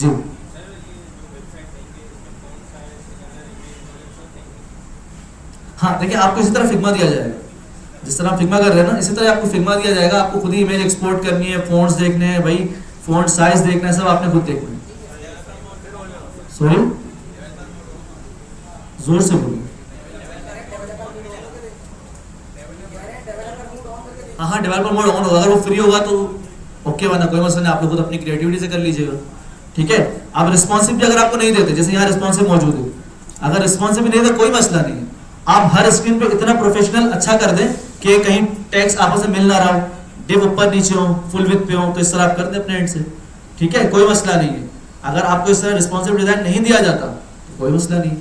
जी हाँ, देखिए आपको इसी तरह फिग्मा दिया जाएगा। जिस तरह आप फिग्मा कर रहे हैं ना, इसी तरह आपको फिग्मा दिया जाएगा। आपको खुद ही इमेज एक्सपोर्ट करनी है, फ़ॉन्ट्स देखने हैं भाई, फ़ॉन्ट साइज देखना है, सब आपने खुद देखना है। सॉरी, जोर से बोलिए। हाँ हाँ, डेवलपर मोड ऑन होगा, अगर वो फ्री होगा तो ओके, वरना कोई मसला नहीं, आप लोग खुद अपनी क्रिएटिविटी से कर लीजिएगा। ठीक है। अब रिस्पॉन्सिव भी अगर आपको नहीं देते, जैसे यहाँ रिस्पॉन्सिव मौजूद है, अगर रिस्पॉन्सिव नहीं देते कोई मसला नहीं है। आप हर स्क्रीन पे इतना प्रोफेशनल अच्छा कर दें कि कहीं टेक्स्ट आपस में मिल ना रहा हो, डिव ऊपर नीचे हो, फुल विड्थ पे हो, तो इस तरह आप कर दें अपने एंड से। ठीक है, कोई मसला नहीं है। अगर आपको इस तरह रिस्पॉन्सिव डिजाइन नहीं दिया जाता तो कोई मसला नहीं।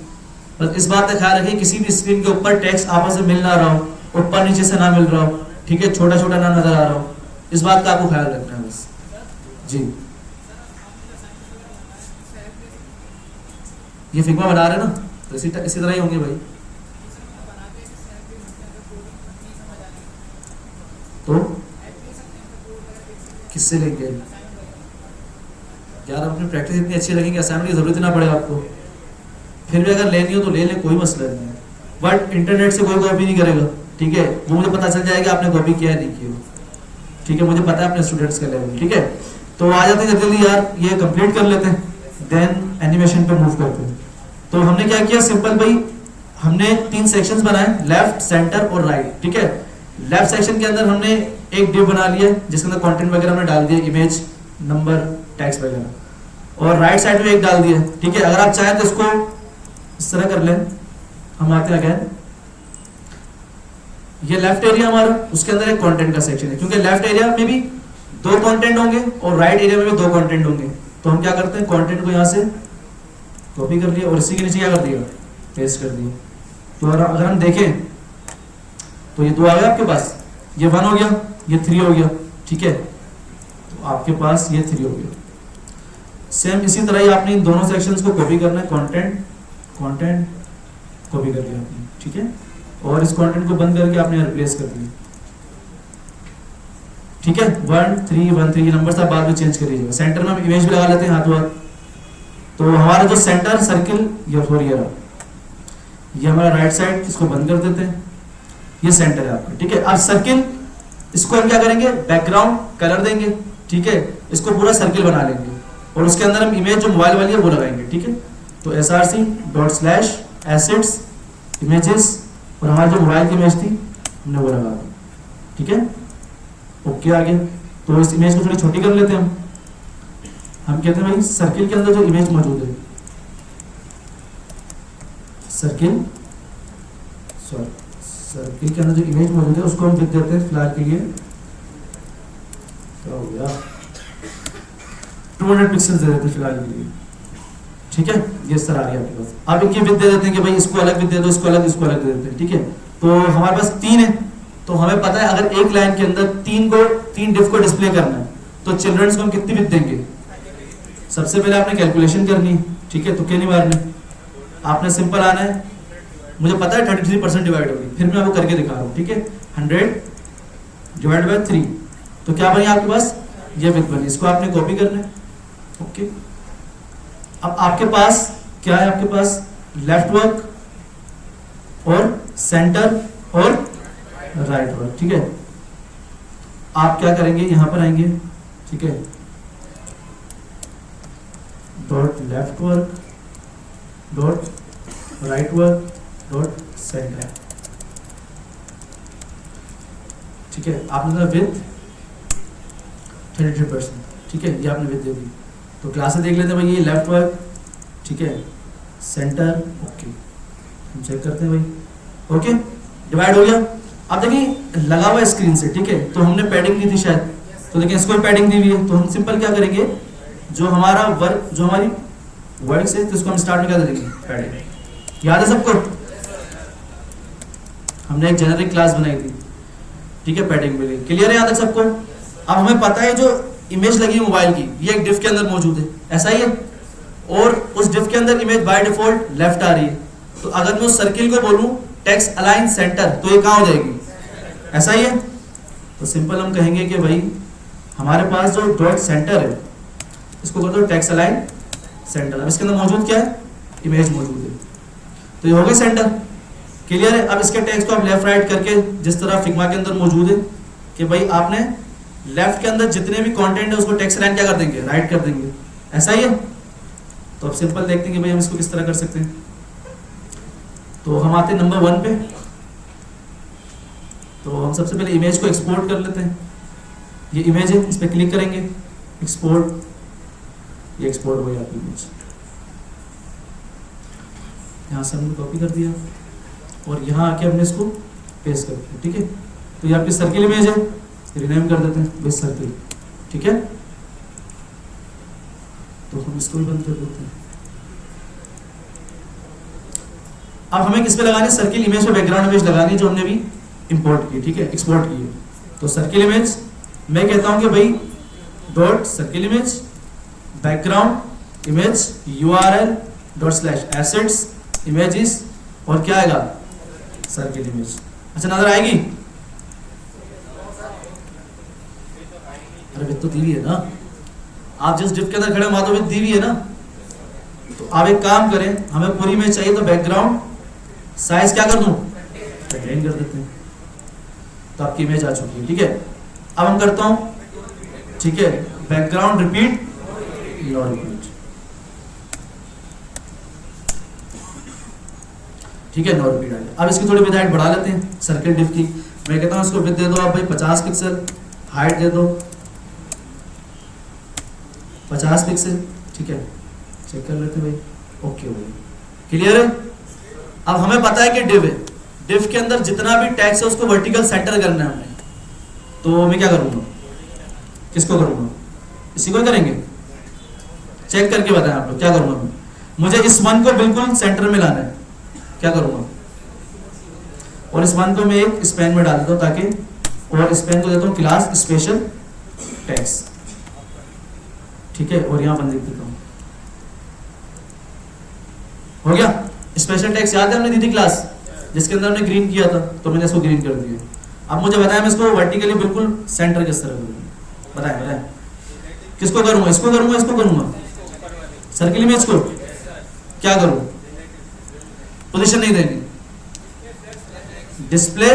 बस इस बात का ख्याल रखिए किसी भी स्क्रीन के ऊपर टेक्स्ट आपस में मिल ना रहा हो, ऊपर नीचे से ना मिल रहा हो, ठीक है, छोटा छोटा ना नजर आ रहा हो, इस बात का आपको ख्याल रखना है बस। जी, ये फिग्मा बना रहे हैं ना, तो इसी तरह ही होंगे भाई। तो किससे लेंगे यार, अपनी प्रैक्टिस इतनी अच्छी लगेगी, असाइनमेंट की जरूरत ही ना पड़े आपको। फिर भी अगर लेनी हो तो ले लें, कोई मसला नहीं है। बट इंटरनेट से कोई कॉपी नहीं करेगा, ठीक है, वो मुझे पता चल जाएगा आपने कॉपी किया है नहीं किया। ठीक है, मुझे पता है अपने स्टूडेंट्स का लेवल। ठीक है, तो आ जाते हैं जल्दी यार, ये कंप्लीट कर लेते हैं, देन एनिमेशन पे मूव करते हैं। तो हमने क्या किया, सिंपल भाई, हमने 3 सेक्शंस बनाए, लेफ्ट, सेंटर और राइट। ठीक है, लेफ्ट सेक्शन के अंदर हमने एक डिव बना लिया जिसके अंदर कंटेंट वगैरह हमने डाल दिया, इमेज, नंबर, टेक्स्ट वगैरह, और राइट साइड में एक डाल दिया। ठीक है, अगर आप चाहें तो इसको इस तरह कर लें। हम आते हैं अगेन, ये लेफ्ट एरिया हमारा, उसके अंदर एक कंटेंट का सेक्शन है, क्योंकि लेफ्ट एरिया में भी 2 कंटेंट होंगे और राइट एरिया में भी 2 कंटेंट होंगे। तो हम क्या करते हैं, कंटेंट को यहाँ से कॉपी कर लिया और इसी के नीचे क्या कर दिया, पेस्ट कर दिया। तो अगर हम देखें तो ये 2 आ गया आपके पास, ये 1 हो गया, ये 3 हो गया। ठीक है, तो आपके पास ये 3 हो गया। सेम इसी तरह ही आपने इन दोनों सेक्शंस को कॉपी करना है, कंटेंट कॉपी कर लिया आपने। ठीक है, और इस कंटेंट को बंद करके आपने रिप्लेस कर दिया। ठीक है, 1 3 1 3 नंबर आप बाद में चेंज कर लीजिएगा। सेंटर में हम इमेज भी लगा लेते हैं हाथों हाथ। तो हमारा जो सेंटर सर्किल ये रहा, ये हमारा राइट साइड, इसको बंद कर देते हैं, ये सेंटर है आपका। ठीक है, अब सर्किल, इसको हम क्या करेंगे, बैकग्राउंड कलर देंगे। ठीक है, इसको पूरा सर्किल बना लेंगे और उसके अंदर हम इमेज जो मोबाइल वाली है वो लगाएंगे। ठीक है, तो src.assets images और हमारी जो मोबाइल की इमेज थी हमने वो लगा दी। ठीक है, ओके आ गया। तो इस इमेज को थोड़ी छोटी कर लेते हैं हम कहते हैं भाई सर्किल के अंदर जो इमेज मौजूद है, सर्किल के अंदर जो इमेज मौजूद है उसको हम लिख देते हैं फिलहाल के लिए, क्या हो गया, 200 पिक्सेल्स दे देते हैं फिलहाल के लिए। ठीक है, ये इस तरह आ गया आपके पास। अब इनकी विड्थ दे देते हैं कि भाई इसको अलग विड्थ दे दो, इसको अलग दे देते हैं। ठीक है, तो हमारे पास 3 है, तो हमें पता है अगर एक लाइन के अंदर 3 डिफ को डिस्प्ले करना है तो चिल्ड्रंस को हम कितनी विड्थ देंगे। सबसे पहले आपने कैलकुलेशन करनी है। ठीक है, तुक्के नहीं मारने, आपने सिंपल आना है, मुझे पता है 33% डिवाइड होगी, फिर मैं आपको करके दिखा रहा हूँ। ठीक है, 100 डिवाइड बाय 3, तो क्या बनी आपके पास, ये विड्थ बनी। इसको आपने कॉपी करना है। ओके, अब आपके पास क्या है, आपके पास लेफ्ट वर्क और सेंटर और राइट वर्क। ठीक है, आप क्या करेंगे, यहां पर आएंगे। ठीक है, dot left work dot right work dot centre. ठीक है, आपने विथ 33%। ठीक है, ये आपने विथ दे दी। तो क्लास से देख लेते हैं भाई, ये लेफ्ट वर्क, ठीक है, सेंटर, ओके, हम चेक करते हैं भाई, ओके, डिवाइड हो गया। अब देखिए लगा हुआ स्क्रीन से। ठीक है, तो हमने पैडिंग दी थी शायद, तो देखिए इसको पैडिंग दी हुई है, तो हम सिंपल क्या करेंगे, जो हमारा वर्क, जो हमारी वर्ड से, तो इसको हम स्टार्ट में क्या देंगे, पैडिंग। याद है सबको, हमने एक जेनरिक क्लास बनाई थी। ठीक है, पैडिंग मिली, क्लियर है यहाँ तक सबको। अब हमें पता है जो इमेज लगी मोबाइल की, ये एक डिफ के अंदर मौजूद है, ऐसा ही है, और उस डिफ के अंदर इमेज बाय डिफॉल्ट लेफ्ट आ रही है। तो अगर मैं उस सर्किल को बोलूं टेक्स्ट अलाइन सेंटर, तो ये कहाँ हो जाएगी, ऐसा ही है। तो सिंपल हम कहेंगे कि भाई हमारे पास जो डॉट सेंटर है इसको कर दो टेक्स्ट अलाइन सेंटर। अब इसके अंदर मौजूद क्या है, इमेज मौजूद है, तो ये हो गई सेंटर। क्लियर है। अब इसके टेक्स्ट को आप लेफ्ट राइट करके जिस तरह फिग्मा के अंदर मौजूद है कि भाई आपने लेफ्ट के अंदर जितने भी कंटेंट है उसको टेक्स्ट लाइन क्या कर देंगे, राइट कर देंगे, ऐसा ही है। तो अब सिंपल देखते हैं कि भाई हम इसको किस तरह कर सकते हैं। तो हम आते हैं नंबर 1 पे। तो हम सबसे पहले इमेज को एक्सपोर्ट कर लेते हैं। ये इमेज है, इस पर क्लिक करेंगे, एक्सपोर्ट, ये एक्सपोर्ट हो गई आपकी इमेज। यहाँ से हमने कॉपी कर दिया और यहाँ आके हमने इसको पेस्ट कर दिया। ठीक है, तो ये आपकी सर्किल इमेज है, रिनेम कर देते हैं विद सर्किल। ठीक है, तो हम इसको भी बंद कर देते हैं। अब हमें किस पे लगानी है, सर्किल इमेज पे बैकग्राउंड इमेज लगानी है जो हमने भी इंपोर्ट की, ठीक है, एक्सपोर्ट की है। तो सर्किल इमेज मैं कहता हूं कि भाई dot circle image background image URL dot slash assets images और क्या आएगा, सर्किल इमेज। अच्छा नजर आएगी, अरे विद तो दी हुई है ना, आप जिस डिफ के अंदर खड़े हो वहां तो विद दी हुई है ना। तो आप एक काम करें, हमें पूरी इमेज चाहिए तो बैकग्राउंड साइज क्या कर दूं, 10 कर देते हैं। तो आपकी इमेज आ चुकी है। ठीक है, अब हम करता हूं, ठीक है, बैकग्राउंड रिपीट नो रिपीट। ठीक है, नो रिपीट आ गया। अब इसकी थोड़ी विड्थ हाइट बढ़ा लेते हैं सर्किल डिफ की। मैं कहता हूं इसको विड्थ दे दो आप भाई 50 पिक्सल, हाइट दे दो 50 पिक्सल। ठीक है, चेक कर लेते हैं भाई, ओके भाई, क्लियर है। अब हमें पता है कि डिव है, डिव के अंदर जितना भी टेक्स्ट है उसको वर्टिकल सेंटर करना है हमें। तो मैं क्या करूंगा, किसको करूंगा, इसी को करेंगे। चेक करके बताएं आप लोग क्या करूंगा मैं। मुझे इस वन को बिल्कुल सेंटर में लाना है, क्या करूंगा, और इस वन को मैं एक स्पैन में डाल देता हूं ताकि, और स्पैन को देता हूं क्लास स्पेशल टेक्स्ट। ठीक है, और यहां बंद लिख देता हूं, हो गया। स्पेशल टेक्स्ट याद है हमने दी थी क्लास जिसके अंदर हमने ग्रीन किया था, तो मैंने इसको ग्रीन कर दिया। अब मुझे बताया मैं इसको वर्टिकली बिल्कुल सेंटर किस तरह करूंगा, बताएं बताएं, किसको करूंगा, इसको करूंगा, इसको करूंगा, सर्किल इमेज को क्या करूं, पोजीशन नहीं देनी, डिस्प्ले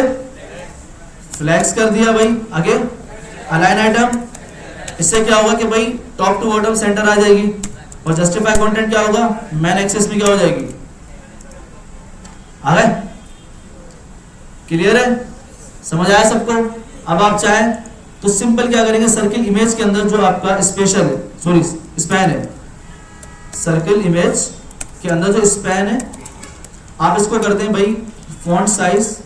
फ्लैक्स कर दिया भाई। आगे अलाइन आइटम, इससे क्या होगा कि भाई टॉप टू बॉटम सेंटर आ जाएगी। और जस्टिफाई कंटेंट क्या होगा, मैन एक्सेस में क्या हो जाएगी, आ गए, क्लियर है, समझ आया सबको। अब आप चाहें तो सिंपल क्या करेंगे, सर्किल इमेज के अंदर जो आपका स्पेशल है, सॉरी स्पैन है, सर्किल इमेज के अंदर जो स्पैन है आप इसको कर दें भाई फॉन्ट साइज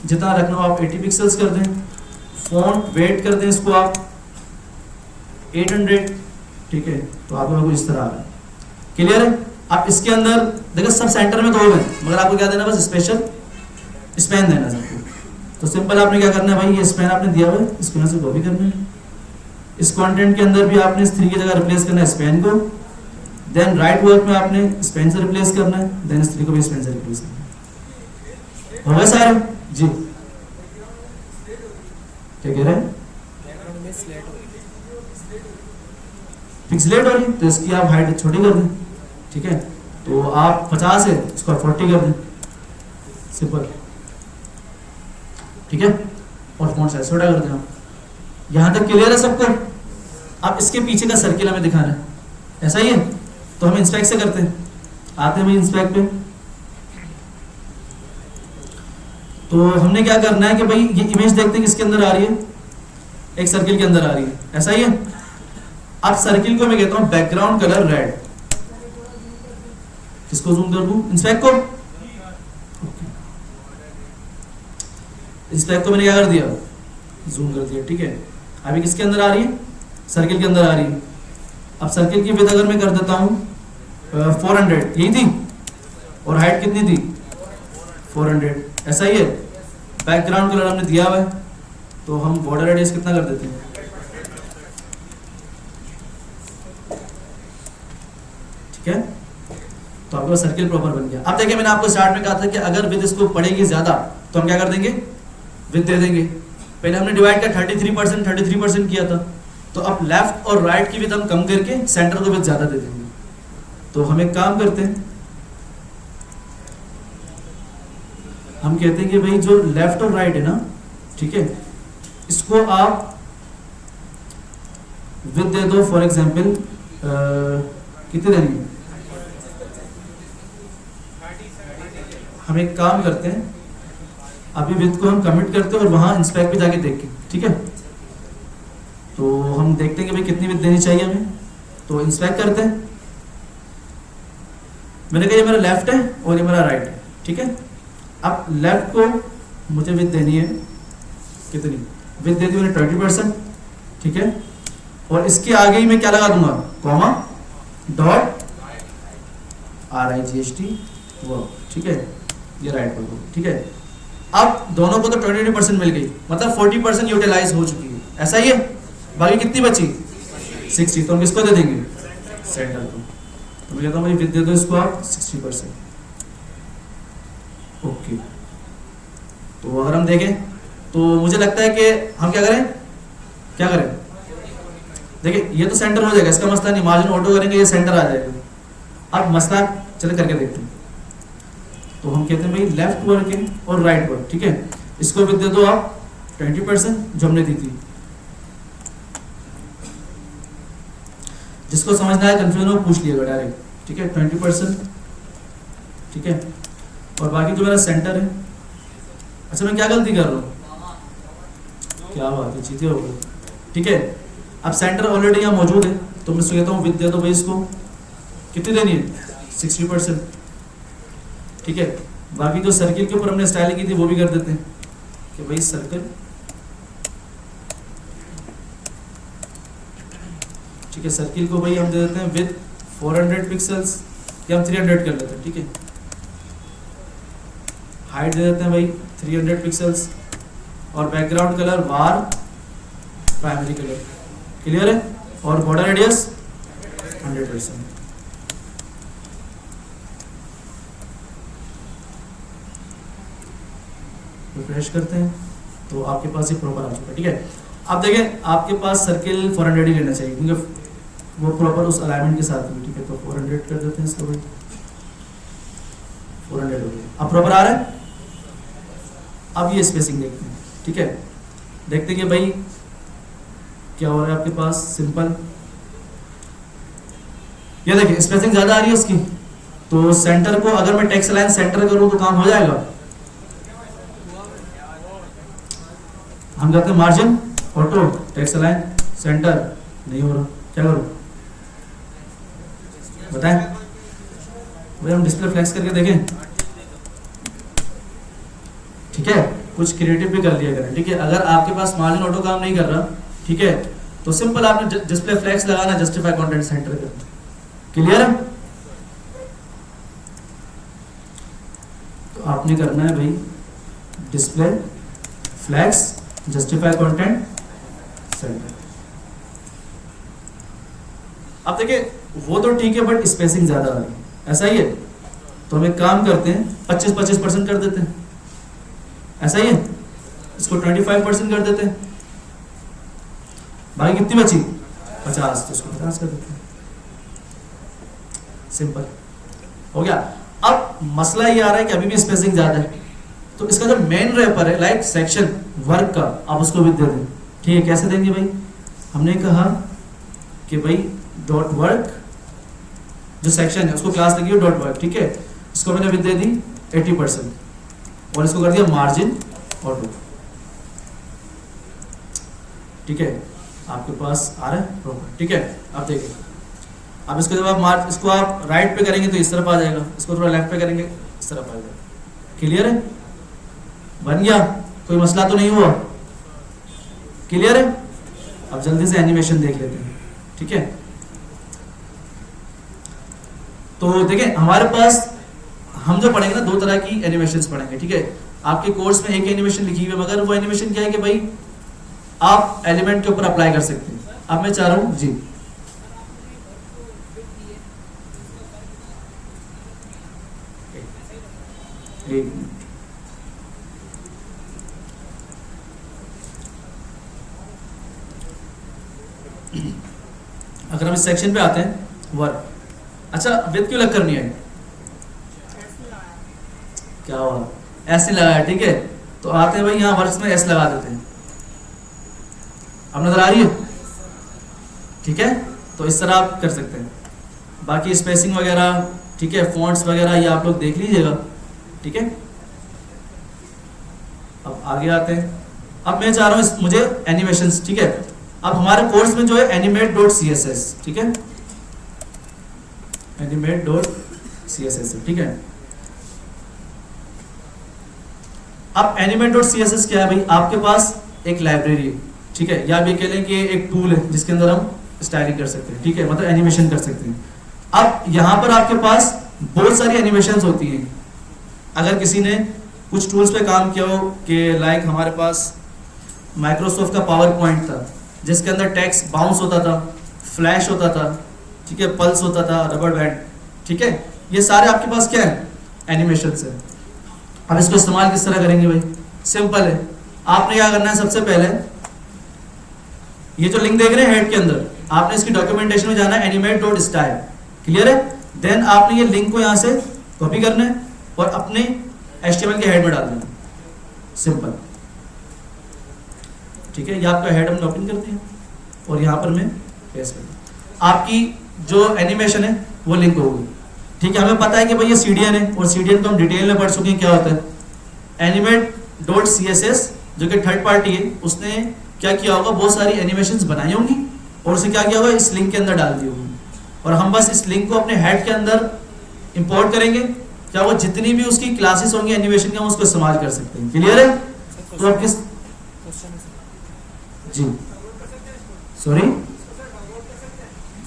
जितना रखना हो आप 80 पिक्सल्स कर दें, फॉन्ट वेट कर दें इसको आप 800। ठीक है, तो आपको कुछ इस तरह आ रहा है, क्लियर है। आप इसके अंदर देखो सब सेंटर में तो हो गए, मगर आपको क्या देना, बस स्पेशल स्पैन देना सबको। तो सिंपल आपने क्या करना है भाई, ये स्पैन आपने दिया हुआ है, इसको यहाँ से कॉपी करना है, इस कंटेंट के अंदर भी आपने इस 3 की जगह रिप्लेस करना है स्पैन को, देन राइट वर्क में आपने स्पैन से रिप्लेस करना है, देन इस 3 को भी स्पैन से रिप्लेस करना है। हो गए सारे जी, क्या कह रहे हैं, पिक्सलेट हो रही, तो इसकी आप हाइट छोटी कर दें। ठीक है, तो आप 50 है, इसको आप 40 कर दें, सिंपल। ठीक है, और फॉन्ट साइज छोटा कर दें आप। यहां तक क्लियर है सबको। अब इसके पीछे का सर्किल हमें दिखाना है, ऐसा ही है। तो हम इंस्पेक्ट से करते हैं, आते हैं भाई इंस्पेक्ट पे। तो हमने क्या करना है कि भाई ये इमेज देखते हैं किसके अंदर आ रही है, एक सर्किल के अंदर आ रही है, ऐसा ही है। अब सर्किल को मैं कहता हूं बैकग्राउंड कलर रेड, किसको जूम कर दूं, इंस्पेक्ट को। इंस्पेक्ट को मैंने क्या कर दिया, जूम कर दिया। ठीक है, अभी किसके अंदर आ रही है, सर्किल के अंदर आ रही है। अब सर्किल की विड्थ अगर मैं कर देता हूं 400, यही थी, और हाइट कितनी थी 400, ऐसा ही है। बैकग्राउंड कलर हमने दिया हुआ है, तो हम बॉर्डर रेडियस कितना कर देते हैं, ठीक है। तो आपका सर्किल प्रॉपर बन गया। अब देखिए मैंने आपको स्टार्ट में कहा था कि अगर विड्थ इसको पड़ेगी ज्यादा तो हम क्या कर देंगे, विड्थ दे देंगे। पहले हमने डिवाइड किया 33% किया था, तो अब लेफ्ट और राइट की विड्थ हम कम करके सेंटर को विड्थ ज्यादा दे देंगे। तो हम एक काम करते हैं, हम कहते हैं कि भाई जो लेफ्ट और राइट है ना, ठीक है, इसको आप विद दे दो। फॉर एग्जांपल कितने देनी है? हम एक काम करते हैं, अभी विद को हम कमिट करते हैं और वहां इंस्पेक्ट पे जाके देख के, ठीक है, तो हम देखते हैं कि भाई कितनी विद देनी चाहिए हमें, तो इंस्पेक्ट करते हैं। मैंने कहा ये मेरा लेफ्ट है और ये मेरा राइट है, ठीक है। अब लेफ्ट को मुझे विद देनी है, कितनी विद दे दी मैंने? 20%, ठीक है। और इसके आगे ही मैं क्या लगा दूंगा? कॉमा डॉट RIGHT वो, ठीक है, ये राइट पर, ठीक है। अब दोनों को तो 20% मिल गई, मतलब 40% यूटिलाइज हो चुकी है, ऐसा ही है। बाकी कितनी बची? 60। तो हम किसको दे देंगे? सेंटर को। तो मैं कहता हूँ भाई विद दे दो इसको आप 60%। ओके, तो अगर हम देखें तो मुझे लगता है कि हम क्या करें, क्या करें? देखिए ये तो सेंटर हो जाएगा, इसका मसला नहीं, मार्जिन ऑटो करेंगे ये सेंटर आ जाएगा। अब मसला चले करके देखते हैं। तो हम कहते हैं भाई लेफ्ट वर्क है और राइट वर्क, ठीक है, इसको भी दे दो आप 20% जो हमने दी थी। जिसको समझना है कंफ्यूजन हो पूछ लिएगा डायरेक्ट, ठीक है, 20%, ठीक है। और बाकी जो मेरा सेंटर है, अच्छा मैं क्या गलती कर रहा हूँ? क्या बात है, चीजें हो गई, ठीक है। अब सेंटर ऑलरेडी यहाँ मौजूद है, तो मैं कहता हूँ विद दे दो भाई इसको, कितनी देनी है? 60%, ठीक है। बाकी जो सर्किल के ऊपर हमने स्टाइलिंग की थी वो भी कर देते हैं कि भाई सर्कल, ठीक है, सर्किल को भाई हम दे देते हैं विद 400 पिक्सल्स, या हम 300 कर लेते हैं, ठीक है। हाइट दे देते हैं भाई 300 पिक्सल्स और बैकग्राउंड कलर वार प्राइमरी कलर, क्लियर है। और बॉर्डर रेडियस 100%। रिफ्रेश करते हैं तो आपके पास ये प्रॉपर आ चुका है, ठीक है। अब देखें आपके पास सर्किल 400 ही लेना चाहिए क्योंकि वो प्रॉपर उस अलाइनमेंट के साथ है, ठीक है। तो 400 कर देते हैं इसको भाई, 400 हो गया। अब प्रॉपर आ रहा है। अब ये स्पेसिंग देखते हैं, ठीक है, देखते हैं कि भाई क्या हो रहा है आपके पास। सिंपल ये देखिए स्पेसिंग ज्यादा आ रही है उसकी, तो सेंटर को अगर मैं टेक्स्ट लाइन सेंटर करूं तो काम हो जाएगा। हम कहते हैं margin auto text line centre, नहीं हो रहा, क्या करूं बताएं? भाई हम डिस्प्ले फ्लेक्स करके देखें, ठीक है, कुछ क्रिएटिव भी कर लिया करें, ठीक है। अगर आपके पास मार्जिन ऑटो काम नहीं कर रहा, ठीक है, तो सिंपल आपने डिस्प्ले फ्लेक्स लगाना, जस्टिफाई कंटेंट सेंटर करना, क्लियर है। तो आपने करना है भाई display flex justify content center. अब देखिए वो तो ठीक है बट स्पेसिंग ज्यादा आ रही है, ऐसा ही है। तो हम एक काम करते हैं 25% कर देते हैं, ऐसा ही है। इसको 25% कर देते हैं, बाकी कितनी बची? 50, तो इसको 50 कर देते हैं, सिंपल हो गया। अब मसला ये आ रहा है कि अभी भी स्पेसिंग ज्यादा है, तो इसका जो मेन रैपर है लाइक सेक्शन वर्क का, आप उसको भी दे दें, ठीक है। कैसे देंगे भाई? हमने कहा कि भाई डॉट वर्क, जो सेक्शन है उसको क्लास लगी डॉट वर्क, ठीक है। इसको मैंने विद दे दी 80% और इसको कर दिया मार्जिन ऑटो, ठीक है। आपके पास आ रहा है प्रॉपर, ठीक है। अब देखिए, अब इसको जब आप इसको आप राइट पे करेंगे तो इस तरफ आ जाएगा, इसको थोड़ा लेफ्ट पे करेंगे इस तरफ आ जाएगा, क्लियर है? बन गया, कोई मसला तो नहीं हुआ, क्लियर है। अब जल्दी से एनिमेशन देख लेते हैं, ठीक है। तो देखें हमारे पास हम जो पढ़ेंगे ना, दो तरह की एनिमेशंस पढ़ेंगे, ठीक है। आपके कोर्स में एक एनिमेशन लिखी हुई है, मगर वो एनिमेशन क्या है कि भाई आप एलिमेंट के ऊपर अप्लाई कर सकते हैं। अब मैं चाह रहा हूं जी, एक मिनट, अगर हम इस सेक्शन पे आते हैं वर्क, अच्छा विद क्यों लग करनी है, क्या हुआ, ऐसे लगाया, ठीक है। तो आते हैं भाई यहाँ वर्ड्स में एस लगा देते हैं, अब नजर आ रही है, ठीक है। तो इस तरह आप कर सकते हैं, बाकी स्पेसिंग वगैरह, ठीक है, फॉन्ट्स वगैरह ये आप लोग देख लीजिएगा, ठीक है। अब आगे आते हैं, अब मैं चाह रहा हूँ मुझे एनिमेशंस, ठीक है। अब हमारे कोर्स में जो है animate.css, ठीक है, animate.css, ठीक है। अब animate.css क्या है भाई, आपके पास एक लाइब्रेरी है, ठीक है, या भी कह लें कि एक टूल है जिसके अंदर हम स्टाइलिंग कर सकते हैं, ठीक है, मतलब एनिमेशन कर सकते हैं। अब यहाँ पर आपके पास बहुत सारी एनिमेशंस होती हैं। अगर किसी ने कुछ टूल्स पे काम किया हो कि लाइक हमारे पास माइक्रोसॉफ्ट का पावर पॉइंट था जिसके अंदर टेक्स्ट बाउंस होता था, फ्लैश होता था, ठीक है, पल्स होता था, रबर बैंड, ठीक है, ये सारे आपके पास क्या है, एनिमेशंस है। अब इसको इस्तेमाल किस तरह करेंगे भाई, सिंपल है, आपने क्या करना है, सबसे पहले ये जो लिंक देख रहे हैं हेड के अंदर, आपने इसकी डॉक्यूमेंटेशन में जाना है animate.style, क्लियर है। देन आपने ये लिंक को यहाँ से कॉपी करना है और अपने HTML के हेड में डाल देना, सिंपल, ठीक है। ये आपका हेड हम ओपन करते हैं और यहाँ पर मैं पेस्ट करता हूँ, आपकी जो एनिमेशन है वो लिंक होगी, ठीक है। हमें पता है कि भाई ये CDN है और CDN को हम डिटेल में पढ़ चुके हैं क्या होता है। animate.css जो कि थर्ड पार्टी है, उसने क्या किया होगा, बहुत सारी एनिमेशंस बनाई होंगी और उसे क्या किया होगा, इस लिंक के अंदर डाल दी होगी, और हम बस इस लिंक को अपने हेड के अंदर इंपोर्ट करेंगे, क्या वो जितनी भी उसकी क्लासेस होंगी एनिमेशन के, हम उसको इस्तेमाल कर सकते हैं, क्लियर है। तो आप किस जी सॉरी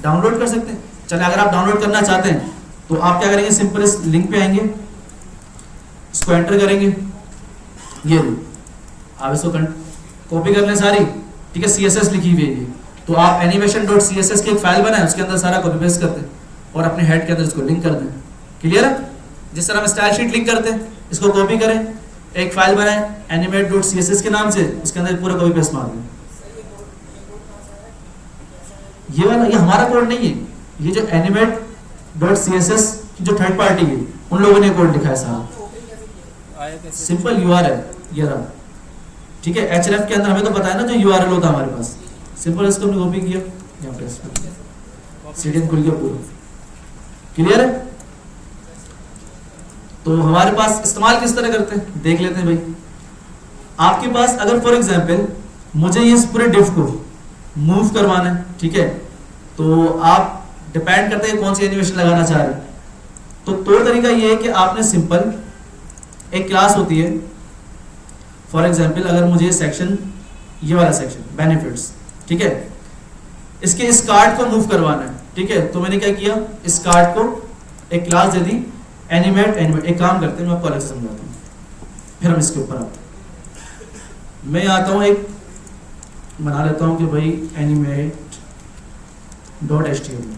डाउनलोड कर सकते हैं, चले अगर आप डाउनलोड करना चाहते हैं तो आप क्या करेंगे, सिंपल इस लिंक पे आएंगे, इसको एंटर करेंगे, ये आप इसको कॉपी कर लें सारी, ठीक है, CSS लिखी हुई है, तो आप animation.css की एक फाइल बनाएं, उसके अंदर सारा कॉपी पेस्ट करते हैं और अपने हेड के अंदर इसको लिंक कर दें, क्लियर है। जिस तरह हम स्टाइल शीट लिंक करते हैं, इसको कॉपी करें, एक फाइल बनाएं animate.css के नाम से, उसके अंदर पूरा कॉपी पेस्ट मार दें। ये वाला, ये हमारा कोड नहीं है, ये जो animate.css की जो थर्ड पार्टी है उन लोगों ने कोड लिखा है साहब, सिंपल URL ये रहा, ठीक है। href के अंदर हमें तो पता है ना जो URL होता है हमारे पास, सिंपल इसको हमने कॉपी किया, यहाँ पे CDN खुल गया पूरा, क्लियर है। तो हमारे पास इस्तेमाल किस तरह करते हैं देख लेते हैं भाई। आपके पास अगर फॉर एग्जांपल मुझे ये पूरे डिफ को मूव करवाना है, ठीक है, तो आप डिपेंड करते हैं कौन सी एनिमेशन लगाना चाह रहे हैं। तो तरीका ये है कि आपने सिंपल एक क्लास होती है, फॉर एग्जांपल अगर मुझे सेक्शन, ये वाला सेक्शन बेनिफिट्स, ठीक है, इसके इस कार्ड को मूव करवाना है, ठीक है, तो मैंने क्या किया, इस कार्ड को एक क्लास दे दी एनिमेट। एक काम करते हैं, मैं आपको अलग से समझाता हूँ, फिर हम इसके ऊपर आते हैं। मैं आता हूँ, एक बना लेता हूँ कि भाई animate.html,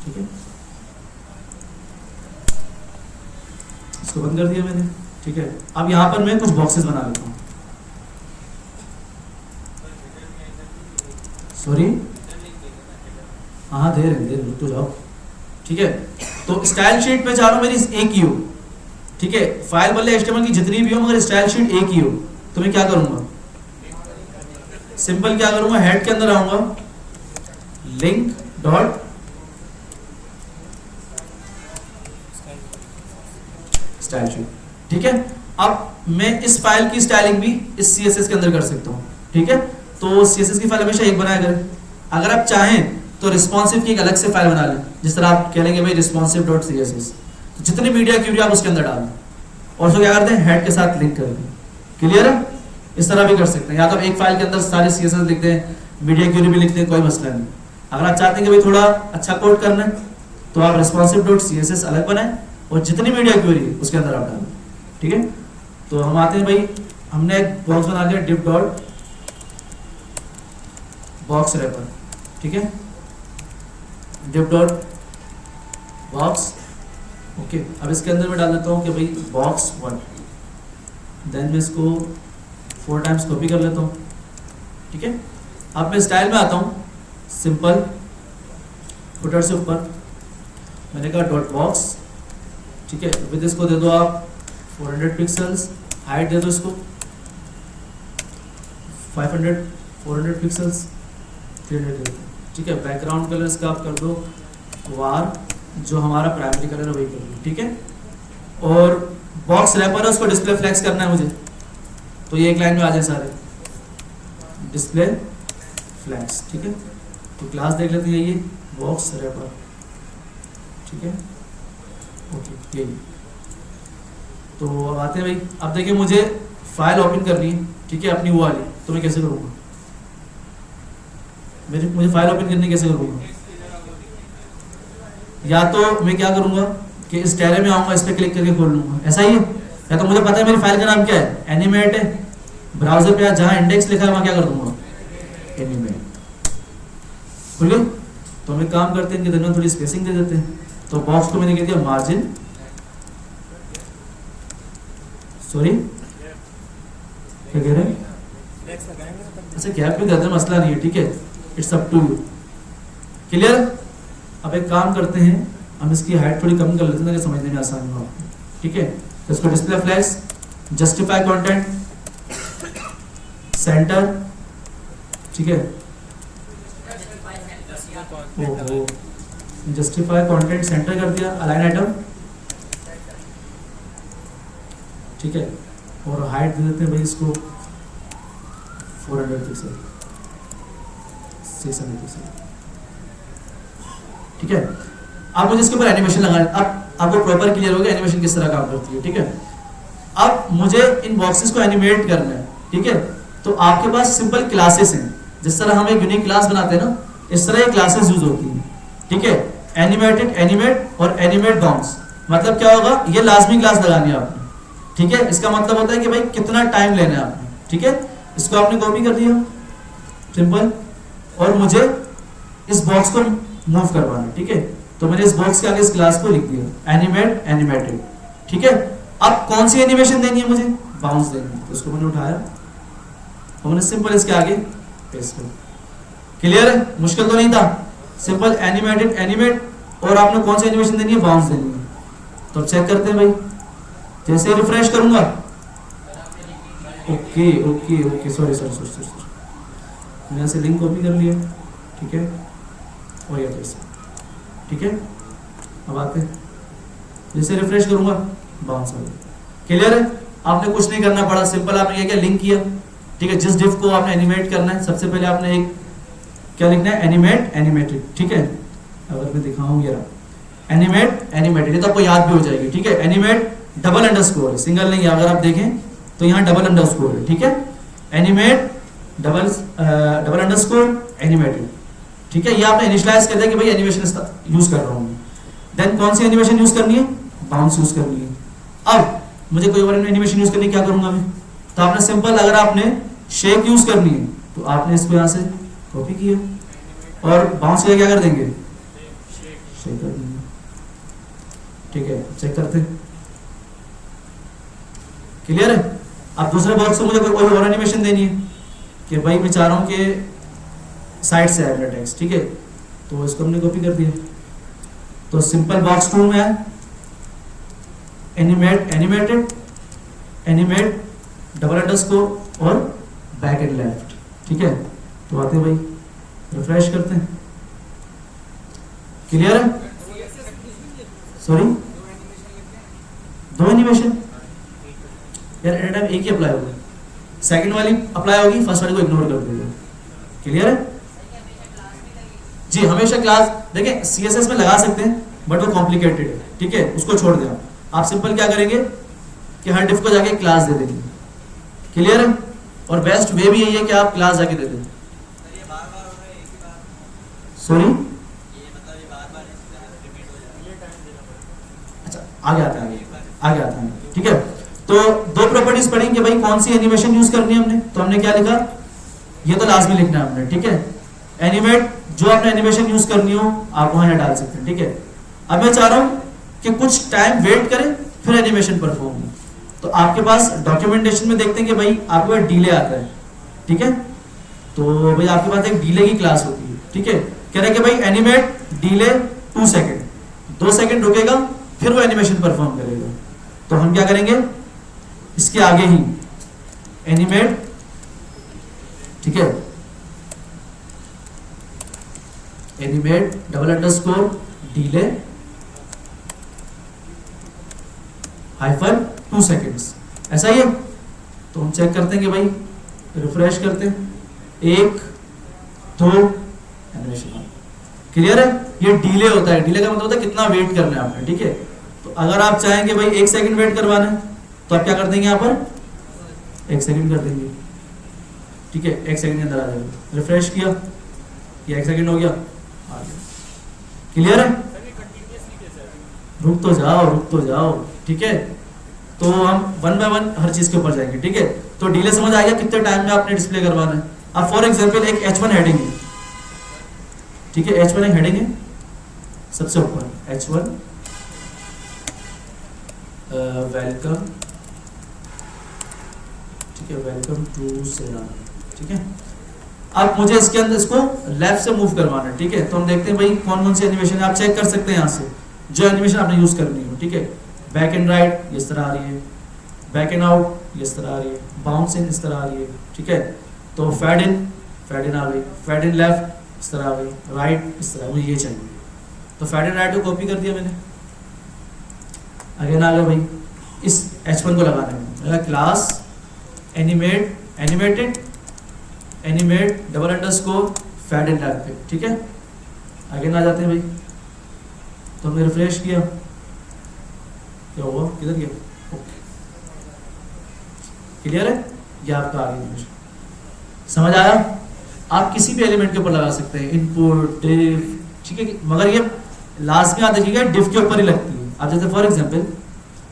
ठीक है, इसको बंद कर दिया मैंने, ठीक है। अब यहाँ पर मैं कुछ बॉक्सेस बना लेता हूँ, सॉरी हाँ दे रहे रुक तो जाओ, ठीक है। तो स्टाइल शीट पे जा रहा हूँ, मेरी एक ही हो, ठीक है, फाइल बल्ले HTML की जितनी भी हो मगर स्टाइल शीट एक ही हो, तो मैं क्या करूंगा, सिंपल क्या करूंगा, हेड के अंदर आऊंगा, लिंक डॉट स्टाइल शीट, ठीक है। अब मैं इस फाइल की स्टाइलिंग भी इस CSS के अंदर कर सकता हूँ, ठीक है। तो CSS की फाइल हमेशा एक बनाया करें, अगर आप चाहें तो रिस्पॉन्सिव की एक अलग से फाइल बना लें, जिस तरह आप कह लेंगे भाई responsive.css, तो जितनी मीडिया क्यूरी आप उसके अंदर डाल दें और उसको क्या करते हैं, हेड के साथ लिंक कर दें, क्लियर है। इस तरह भी कर सकते हैं, या तो आप एक फाइल के अंदर सारे CSS लिखते हैं, मीडिया क्यूरी भी लिखते हैं, कोई मसला नहीं। अगर आप चाहते हैं कि भाई थोड़ा अच्छा कोड करना है तो आप responsive.css अलग बनाएं और जितनी मीडिया क्यूरी है उसके अंदर आप डालें, ठीक है। तो हम आते हैं भाई, हमने एक बॉक्स बना लिया div डॉट बॉक्स रैपर, ठीक है, div डॉट बॉक्स, ओके। अब इसके अंदर मैं डाल देता हूँ कि भाई बॉक्स 1, देन मैं इसको 4 टाइम्स कॉपी कर लेता हूँ, ठीक है। अब मैं स्टाइल में आता हूँ, सिंपल फुटर से ऊपर, मैंने कहा डॉट बॉक्स, ठीक है, विद इसको दे दो आप 400 पिक्सल्स, हाइट दे दो इसको 500, 400 पिक्सल्स 300 दे दो, ठीक है। बैकग्राउंड कलर इसका आप कर दो वार, जो हमारा प्राइमरी कलर है वही कर दो, ठीक है। और बॉक्स रैपर है उसको डिस्प्ले फ्लैक्स करना है मुझे, तो ये एक लाइन में आ जाए सारे डिस्प्ले फ्लैक्स, ठीक है। तो क्लास देख लेते हैं, ये बॉक्स रैपर, ठीक है, ओके यही। तो अब आते हैं भाई, अब देखिए मुझे फाइल ओपन करनी है, ठीक है, अपनी वो वाली, तो मैं कैसे करूँगा, मुझे फाइल ओपन करनी कैसे करूँगा? या तो मैं क्या करूँगा कि इस टैब में आऊँगा, इस पर क्लिक करके खोल लूँगा, ऐसा ही है। या तो मुझे पता है मेरी फाइल का नाम क्या है, एनिमेट है, ब्राउजर पे जहाँ इंडेक्स लिखा है वहाँ क्या कर दूंगा, एनिमेट, खुल गई। तो हम एक काम करते हैं, इनके दरमियान थोड़ी स्पेसिंग दे देते हैं। तो बॉक्स को मैंने कह दिया मार्जिन, सॉरी क्या कह रहे हैं, अच्छा गैप भी देते हैं, मसला नहीं है, ठीक है, it's up to you, clear. अब एक काम करते हैं, हम इसकी हाइट थोड़ी कम कर लेते हैं ताकि समझने में आसान हो, ठीक है। तो इसको display flags, justify content, centre, ठीक है, ओहो जस्टिफाई कंटेंट सेंटर कर दिया, अलाइन आइटम, ठीक है। और हाइट दे देते हैं भाई इसको 400 पिक्सल, 600 पिक्सल, ठीक है। अब मुझे इसके ऊपर एनिमेशन लगाना है। अब आपको प्रॉपर क्लियर हो गया एनिमेशन किस तरह काम करती है, ठीक है। अब मुझे इन बॉक्सेस को एनिमेट करना है, ठीक है। तो आपके पास सिंपल क्लासेस हैं, जिस तरह हम एक यूनिक क्लास बनाते हैं ना, इस तरह ये क्लासेस यूज होती हैं, ठीक है। एनिमेटेड, एनिमेट और एनिमेट बाउंस, मतलब क्या होगा, ये लाजमी क्लास लगानी है आपने, ठीक है। इसका मतलब होता है कि भाई कितना टाइम लेना है आपने, ठीक है। इसको आपने कॉपी कर दिया सिंपल, और मुझे इस बॉक्स को मूव करवाना है, ठीक है। तो मैंने इस बॉक्स के आगे इस क्लास को लिख दिया एनिमेट, एनिमेटेड, ठीक है। अब कौन सी एनिमेशन देनी है मुझे, बाउंस देनी है, तो उसको मैंने उठाया और मैंने सिंपल इसके आगे पेस्ट कर, क्लियर है, मुश्किल तो नहीं था, सिंपल एनिमेटेड, एनिमेट, और आपने कौन सी एनिमेशन देनी है, बाउंस देनी है। तो चेक करते हैं भाई, जैसे रिफ्रेश करूंगा, okay okay okay, sorry sorry sorry sorry, मैंने यहाँ से लिंक कॉपी कर लिया, ठीक है, और ये कैसे, ठीक है। अब आते हैं, जैसे रिफ्रेश करूंगा बाउंस आ गया, क्लियर है। आपने कुछ नहीं करना पड़ा, सिंपल आपने क्या लिंक किया, ठीक है। जिस डिफ को आपने एनिमेट करना है, सबसे पहले आपने एक क्या लिखना है, एनिमेट, एनिमेटेड, ठीक है। अगर मैं दिखाऊं ये रहा एनिमेट, एनिमेटेड, ये तो आपको याद भी हो जाएगी, ठीक है। एनिमेट डबल अंडरस्कोर है, सिंगल नहीं है, अगर आप देखें तो यहाँ डबल अंडरस्कोर है, ठीक है। एनिमेट डबल अंडरस्कोर एनिमेटेड, ठीक है। ये आपने इनिशियलाइज कर दिया कि भाई एनिमेशन यूज कर रहा हूँ। देन कौन सी एनिमेशन यूज करनी है, बाउंस यूज करनी है। अब मुझे कोई और एनिमेशन यूज करनी है, क्या करूंगा मैं, तो आपने सिंपल, अगर आपने शेक यूज करनी है तो आपने इसको यहाँ से कॉपी किया और बाउंस करके क्या कर देंगे, शेक कर देंगे, ठीक है। चेक करते हैं, क्लियर है। अब दूसरे बॉक्स को मुझे कोई और एनिमेशन देनी है कि भाई मैं चाह रहा हूँ कि साइड से आएगा टेक्स्ट, ठीक है। तो इसको हमने कॉपी कर दिया, तो सिंपल बॉक्स 2 में है animate, animated, animate double underscore और बैक एंड लेफ्ट, ठीक है। तो आते हैं भाई, रिफ्रेश करते हैं, क्लियर है। सॉरी, 2 एनिमेशन यार, एट टाइम एक ही अप्लाई होगा, सेकंड वाली अप्लाई होगी, फर्स्ट वाली को इग्नोर कर देगा, क्लियर है जी। हमेशा क्लास देखें, CSS में लगा सकते हैं बट वो कॉम्प्लिकेटेड है, ठीक है, उसको छोड़ दें आप सिंपल क्या करेंगे कि हर डिफ को जाके क्लास दे देंगे, क्लियर है। और बेस्ट वे भी यही है कि आप क्लास जाके दे दें। सॉरी, अच्छा आगे आता है, आगे आता है, ठीक है। तो 2 प्रॉपर्टीज पढ़ेंगे कि भाई कौन सी एनिमेशन यूज करनी है हमने, तो हमने क्या लिखा, ये तो लाजमी लिखना है हमने, ठीक है। एनिमेट, जो आपने एनिमेशन यूज करनी हो आप वहां डाल सकते हैं, ठीक है। अब मैं चाह रहा हूं कि कुछ टाइम वेट करें फिर एनिमेशन परफॉर्म हो, तो आपके पास डॉक्यूमेंटेशन में देखते हैं कि भाई आपके पास डिले आता है, ठीक है। तो भाई आपके पास एक डिले की क्लास होती है, ठीक है। कह रहे हैं कि भाई एनिमेट डिले 2 सेकंड, 2 सेकंड रुकेगा, फिर वो एनिमेशन परफॉर्म करेगा। तो हम क्या करेंगे, इसके आगे ही एनिमेट, ठीक है, animate double underscore delay -2 seconds, ऐसा ही है। तो हम चेक करते हैं कि भाई, रिफ्रेश करते हैं, 1 2 एनिमेशन क्लियर है। ये डिले होता है, डिले का मतलब होता है कितना वेट करना है आपने, ठीक है। तो अगर आप चाहेंगे भाई 1 सेकंड वेट करवाना है, तो आप क्या कर देंगे, यहाँ पर 1 सेकंड कर देंगे, ठीक है, 1 सेकंड के अंदर आ जाएगा। रिफ्रेश किया, ये 1 सेकंड हो गया, आ गया, क्लियर है। रुक तो जाओ, ठीक है। तो हम 1 बाय 1 हर चीज के ऊपर जाएंगे, ठीक है। तो डिले समझ आ गया कितने टाइम में आपने डिस्प्ले करवाना है। अब फॉर एग्जांपल एक H1 हेडिंग है, ठीक है, H1 एक हेडिंग है सबसे ऊपर, H1 वेलकम, ठीक है, वेलकम टू सेरा, ठीक है। अब मुझे इसके अंदर इसको लेफ्ट से मूव करवाना है, ठीक है। तो हम देखते हैं भाई कौन कौन सी एनिमेशन है, आप चेक कर सकते हैं यहाँ से जो एनिमेशन आपने यूज करनी हो, ठीक है। बैक एंड राइट इस तरह आ रही है, बैक एंड आउट इस तरह आ रही है, बाउंस इन इस तरह आ रही है, ठीक है। तो फेड इन आ गई, फेड इन लेफ्ट इस तरह आ गई, राइट इस तरह, मुझे ये चाहिए। तो फेड इन राइट को कॉपी कर दिया मैंने, अगेन आ गया भाई इस H1 को लगाने में, class animate double underscore fade in left पे, ठीक है। अगेन आ जाते हैं भाई, तो हमने रिफ्रेश किया, क्या हुआ, किधर गया, ओके, क्लियर है। ये आपका आगे एनिमेशन समझ आया। आप किसी भी एलिमेंट के ऊपर लगा सकते हैं, इनपुट डिफ, ठीक है, मगर ये लास्ट में आप देखिएगा डिफ के ऊपर ही लगती है। अब जैसे फॉर एग्जांपल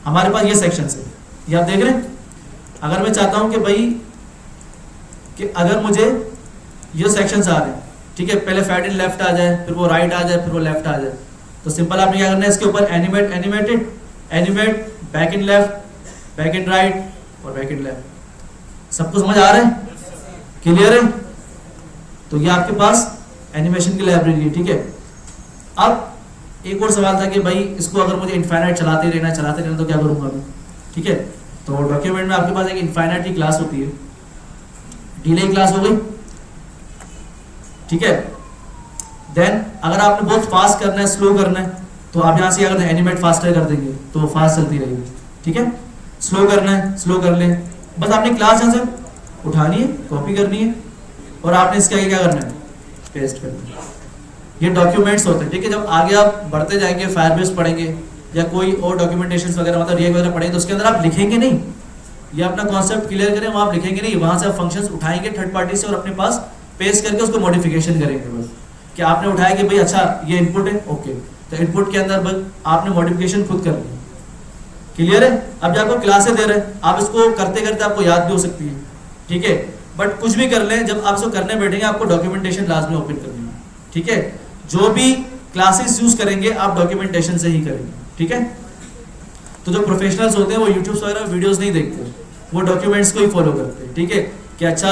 हमारे पास ये सेक्शन है, ये आप देख रहे हैं। अगर मैं चाहता हूं कि भाई कि अगर मुझे ये सेक्शंस आ रहे हैं, ठीक है, पहले फेड इन लेफ्ट आ जाए, फिर वो राइट आ जाए, फिर वो लेफ्ट आ जाए, तो सिंपल आपने क्या करना है, इसके ऊपर animate back in left, back in right और बैक इन लेफ्ट। सबको समझ आ रहा है, क्लियर है। तो ये आपके पास एनिमेशन की लाइब्रेरी है, ठीक है। अब एक और सवाल था कि भाई इसको अगर मुझे इनफाइनाइट चलाते रहना तो क्या करूंगा मैं, ठीक है। तो डॉक्यूमेंट में आपके पास एक इनफाइनाइट की क्लास होती है, डिले क्लास हो गई, ठीक है। देन अगर आपने बहुत फास्ट करना है, स्लो करना है, तो आप यहाँ से अगर एनिमेट फास्टर कर देंगे तो फास्ट चलती रहेगी, ठीक है। स्लो करना है, स्लो कर लें, बस आपने क्लास यहाँ से उठानी है, कॉपी करनी है और आपने इसके आगे क्या करना है, पेस्ट करना है। ये डॉक्यूमेंट्स होते हैं, ठीक है। जब आगे आप बढ़ते जाएंगे, फायरबेस पढ़ेंगे या कोई और डॉक्यूमेंटेशन वगैरह, मतलब रिएक्ट वगैरह पढ़ेंगे, तो उसके अंदर आप लिखेंगे नहीं, ये अपना कॉन्सेप्ट क्लियर करें, वहाँ आप लिखेंगे नहीं, वहाँ से आप फंक्शंस उठाएंगे थर्ड पार्टी से और अपने पास पेस्ट करके उसको मॉडिफिकेशन करेंगे। बस कि आपने उठाया कि भाई अच्छा ये इनपुट है, ओके, तो इनपुट के अंदर बस आपने मॉडिफिकेशन खुद कर ली, क्लियर है। अब जब आपको क्लासें दे रहे हैं, आप इसको करते करते आपको याद भी हो सकती है, ठीक है। बट कुछ भी कर लें, जब आप इसको करने बैठेंगे आपको डॉक्यूमेंटेशन लास्ट में ओपन करनी है, ठीक है। जो भी क्लासेस यूज करेंगे आप डॉक्यूमेंटेशन से ही करेंगे, ठीक है। तो जो प्रोफेशनल्स होते हैं वो यूट्यूब वगैरह वीडियोस नहीं देखते, वो डॉक्यूमेंट्स को ही फॉलो करते हैं, ठीक है। कि अच्छा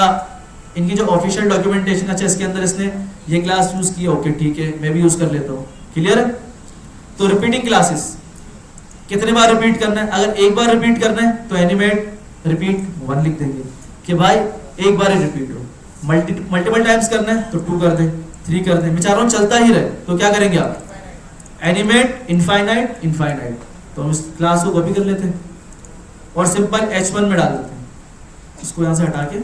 इनकी जो ऑफिशियल डॉक्यूमेंटेशन, अच्छा इसके अंदर इसने ये क्लास यूज की, ओके ठीक है, मैं भी यूज कर लेता हूँ, क्लियर है। तो रिपीटिंग क्लासेस कितने बार रिपीट करना है, अगर एक बार रिपीट करना है तो एनिमेट रिपीट 1 लिख देंगे कि भाई एक बार ही रिपीट हो। मल्टीपल टाइम्स करना है तो 2 कर दें, 3 कर दें, मैं चाह रहा हूँ चलता ही रहे, तो क्या करेंगे आप, एनिमेट इनफाइनाइट। तो हम इस क्लास को कॉपी कर लेते हैं और सिंपल H1 में डाल देते हैं, इसको यहाँ से हटा के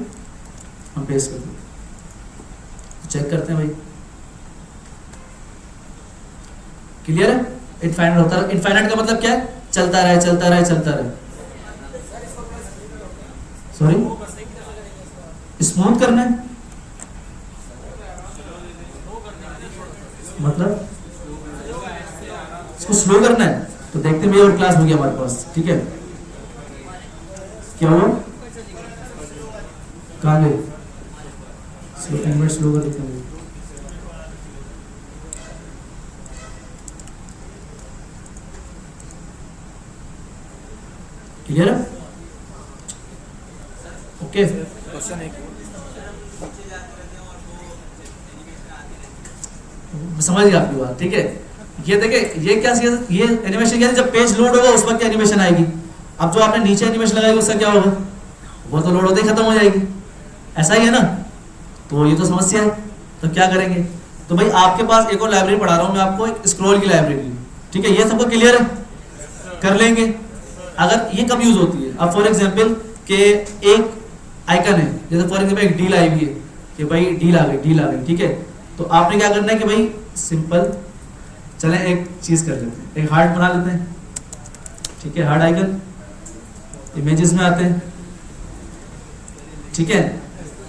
हम पेस्ट कर देते हैं, चेक करते हैं भाई, क्लियर है। इनफाइनाइट होता है, इनफाइनाइट का मतलब क्या है, चलता रहे चलता रहे चलता रहे। सॉरी, स्मूथ करना है, मतलब इसको स्लो करना है। तो देखते हैं और क्लास हो गया हमारे पास, ठीक है। क्या हुआ, कहाँ गए, स्लो कर देते हैं, क्लियर है, ओके। समझ गया आपकी बात, ठीक है। ये देखे ये क्या ये एनिमेशन क्या है, जब पेज लोड होगा उस वक्त क्या एनिमेशन आएगी। अब जो आपने नीचे एनिमेशन लगाई उसका क्या होगा, वो तो लोड होते ही खत्म हो जाएगी, ऐसा ही है ना। तो ये तो समस्या है, तो क्या करेंगे। तो भाई आपके पास एक और लाइब्रेरी पढ़ा रहा हूँ मैं आपको, एक स्क्रॉल की लाइब्रेरी, ठीक है, ये सबको क्लियर है, कर लेंगे। अगर ये कब यूज होती है, अब फॉर एग्जाम्पल के एक आइकन है, जैसे फॉर एग्जाम्पल एक डील आई हुई है कि भाई डील आ गई, ठीक है। तो आपने क्या करना है कि भाई सिंपल चले एक चीज कर लेते हैं, एक हार्ट बना लेते हैं, ठीक है, हार्ट आइकन इमेजेस में आते हैं, ठीक है।